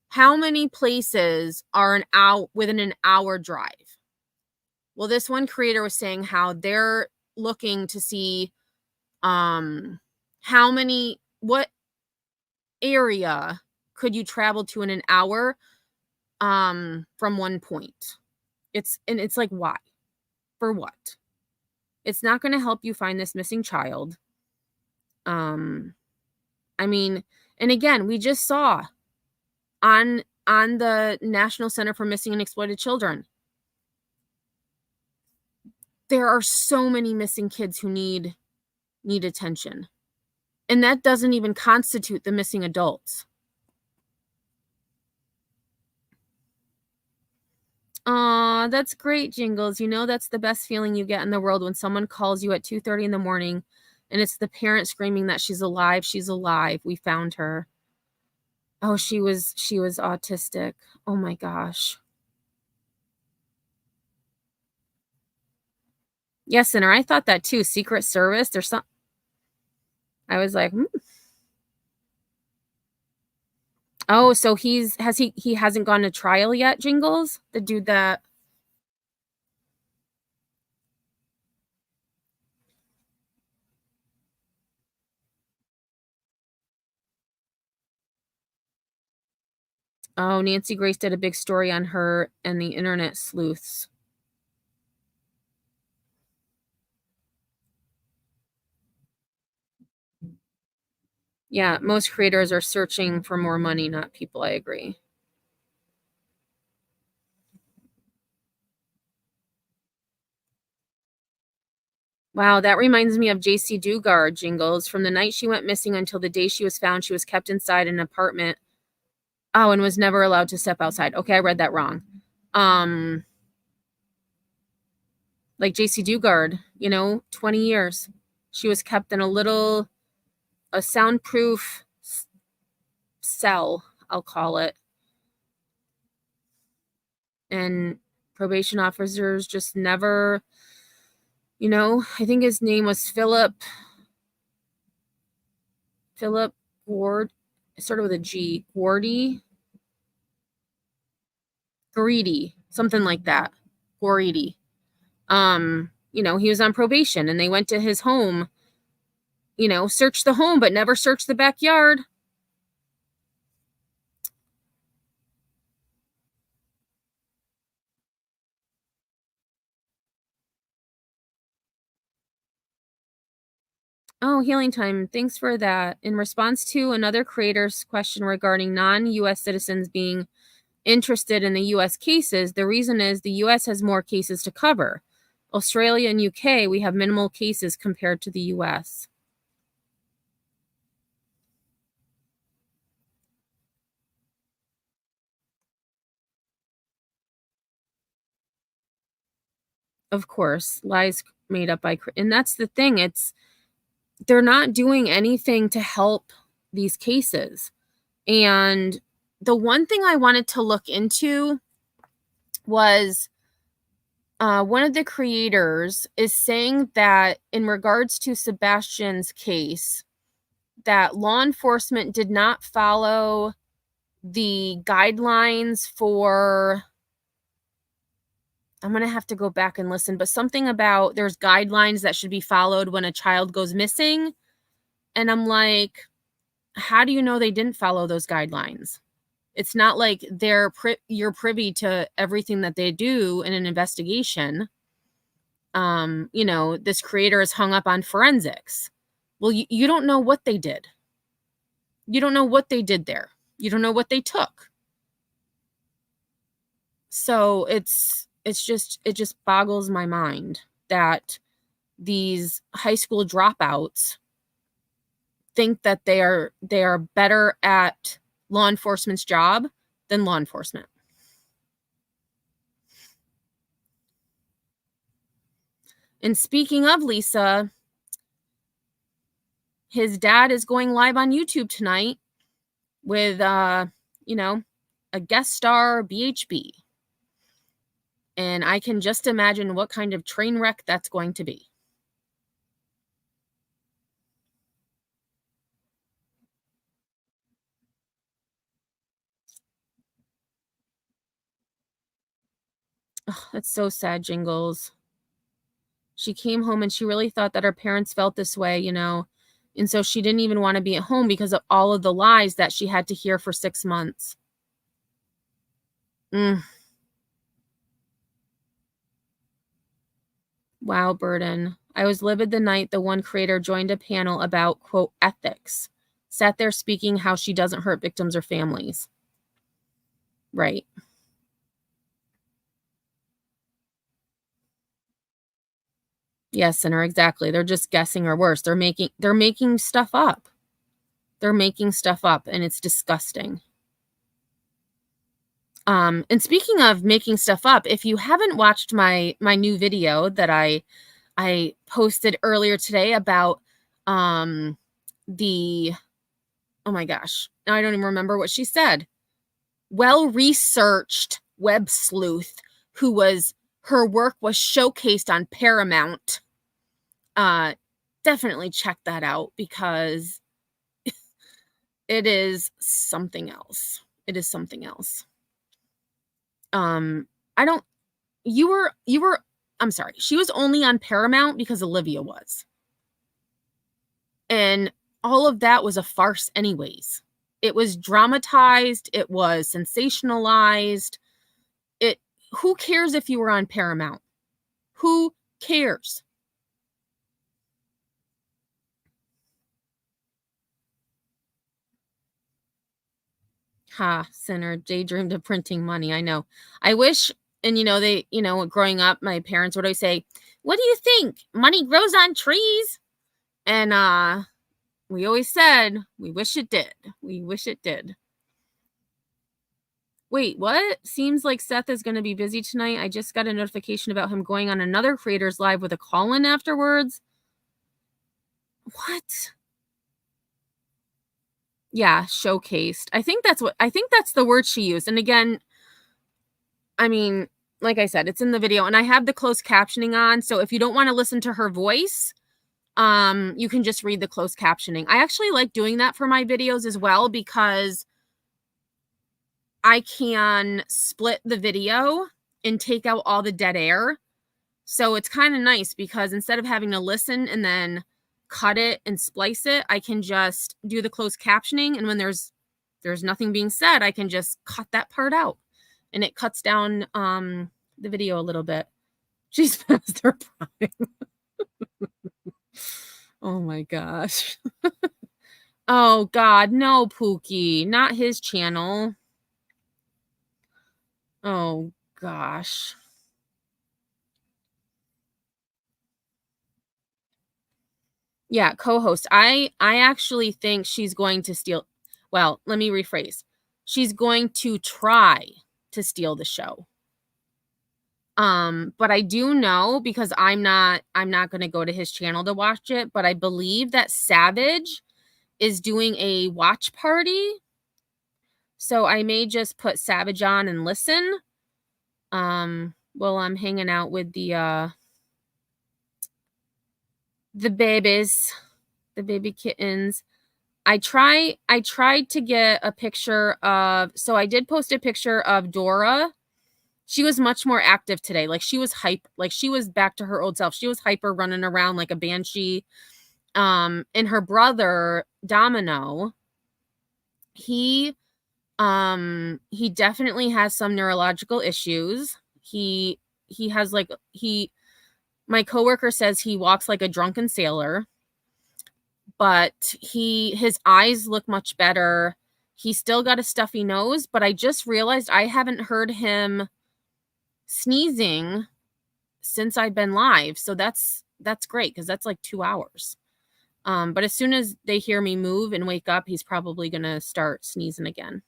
how many places are within an hour drive. Well, this one creator was saying how they're looking to see what area could you travel to in an hour from one point. It's like, why? For what? It's not going to help you find this missing child. I mean, and again, we just saw on the National Center for Missing and Exploited Children, there are so many missing kids who need attention. And that doesn't even constitute the missing adults. Aw, that's great, Jingles. That's the best feeling you get in the world, when someone calls you at 2:30 in the morning and it's the parent screaming that she's alive, we found her. Oh, she was autistic. Oh my gosh. Yes, Sinner, I thought that too. Secret Service, there's some. I was like, Oh, so he hasn't gone to trial yet, Jingles? The dude that. Oh, Nancy Grace did a big story on her and the internet sleuths. Yeah, most creators are searching for more money, not people. I agree. Wow, that reminds me of JC Dugard, Jingles. From the night she went missing until the day she was found, she was kept inside an apartment. Oh, and was never allowed to step outside. Okay, I read that wrong. Like JC Dugard, 20 years. She was kept in a soundproof cell, I'll call it. And probation officers just never, I think his name was Philip Ward, sort of with a G, Greedy, something like that. Greedy. He was on probation and they went to his home, searched the home, but never searched the backyard. Oh, Healing Time. Thanks for that. In response to another creator's question regarding non-U.S. citizens being interested in the U.S. cases, the reason is the U.S. has more cases to cover. Australia and UK, we have minimal cases compared to the U.S. Of course, lies made up by, and that's the thing. They're not doing anything to help these cases. And the one thing I wanted to look into was one of the creators is saying that in regards to Sebastian's case, that law enforcement did not follow the guidelines for, I'm going to have to go back and listen, but something about there's guidelines that should be followed when a child goes missing. And I'm like, how do you know they didn't follow those guidelines? It's not like you're privy to everything that they do in an investigation. This creator is hung up on forensics. Well, you don't know what they did. You don't know what they did there. You don't know what they took. So it just boggles my mind that these high school dropouts think that they are better at law enforcement's job than law enforcement. And speaking of Lisa, his dad is going live on YouTube tonight with, a guest star BHB. And I can just imagine what kind of train wreck that's going to be. Oh, that's so sad, Jingles. She came home and she really thought that her parents felt this way, and so she didn't even want to be at home because of all of the lies that she had to hear for 6 months. Wow, Burden. I was livid the night the one creator joined a panel about, quote, ethics. Sat there speaking how she doesn't hurt victims or families. Right. Yes, Sinner, exactly. They're just guessing, or worse, they're making stuff up. They're making stuff up, and it's disgusting. And speaking of making stuff up, if you haven't watched my new video that I posted earlier today about the oh my gosh, now I don't even remember what she said. Well-researched web sleuth her work was showcased on Paramount. Definitely check that out because it is something else. It is something else. I'm sorry. She was only on Paramount because Olivia was. And all of that was a farce anyways. It was dramatized. It was sensationalized. Who cares if you were on Paramount? Who cares? Ha, sinner, daydreamed of printing money. I know. I wish, and growing up, my parents would always say, what do you think? Money grows on trees? And we always said, we wish it did. We wish it did. Wait, what? Seems like Seth is going to be busy tonight. I just got a notification about him going on another Creators Live with a call-in afterwards. What? Yeah, showcased. I think that's the word she used. And again, I mean, like I said, it's in the video and I have the closed captioning on. So if you don't want to listen to her voice, you can just read the closed captioning. I actually like doing that for my videos as well because I can split the video and take out all the dead air. So it's kind of nice because instead of having to listen and then cut it and splice it, I can just do the closed captioning. And when there's nothing being said, I can just cut that part out and it cuts down the video a little bit. She's past her prime. Oh my gosh. Oh God, no, Pookie, not his channel. Oh gosh. Yeah, co-host. I actually think she's going to steal. Well, let me rephrase. She's going to try to steal the show. But I do know because I'm not going to go to his channel to watch it, but I believe that Savage is doing a watch party. So I may just put Savage on and listen. While I'm hanging out with the babies, the baby kittens. I tried to get a picture of, so I did post a picture of Dora. She was much more active today. Like she was hype, like she was back to her old self. She was hyper running around like a banshee. And her brother, Domino, he definitely has some neurological issues. He has my coworker says he walks like a drunken sailor. But his eyes look much better. He's still got a stuffy nose, but I just realized I haven't heard him sneezing since I've been live. So that's great because that's like 2 hours. But as soon as they hear me move and wake up, he's probably going to start sneezing again.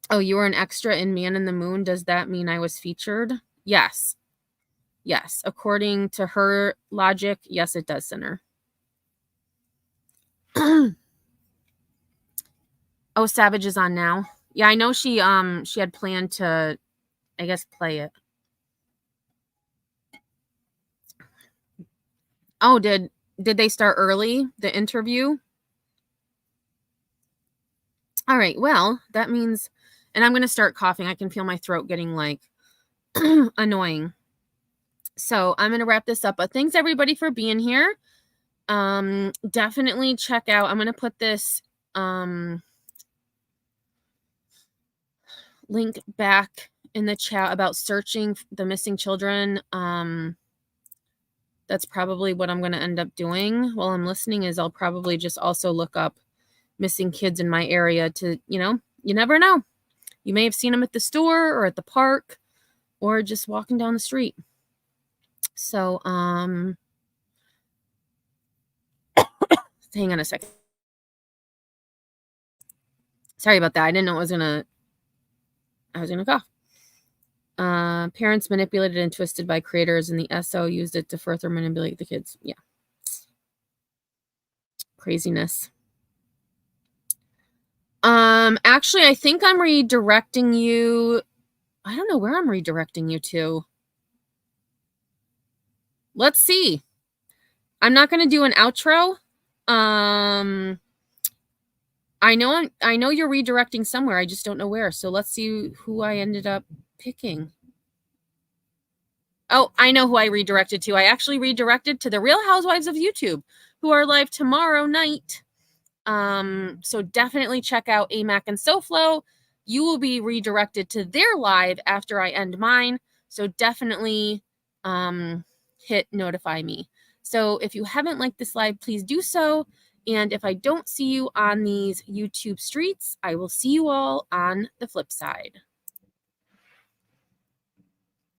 Oh, you were an extra in Man in the Moon. Does that mean I was featured? Yes. Yes. According to her logic, yes, it does, Sinner. Oh, Savage is on now. Yeah, I know she had planned to, I guess, play it. Oh, did they start early, the interview? All right, well, that means, and I'm going to start coughing. I can feel my throat getting like annoying. So I'm going to wrap this up. But thanks everybody for being here. Definitely check out, I'm going to put this link back in the chat about searching the missing children. That's probably what I'm going to end up doing while I'm listening is I'll probably just also look up missing kids in my area to, you never know. You may have seen them at the store or at the park or just walking down the street. So, hang on a second. Sorry about that. I didn't know I was going to cough. Parents manipulated and twisted by creators and the SO used it to further manipulate the kids. Yeah. Craziness. Actually, I think I'm redirecting you. I don't know where I'm redirecting you to. Let's see. I'm not going to do an outro. I know you're redirecting somewhere. I just don't know where. So let's see who I ended up picking. Oh, I know who I redirected to. I actually redirected to the Real Housewives of YouTube, who are live tomorrow night. So definitely check out AMAC and SoFlo. You will be redirected to their live after I end mine. So definitely hit notify me. So if you haven't liked this live, please do so. And if I don't see you on these YouTube streets, I will see you all on the flip side.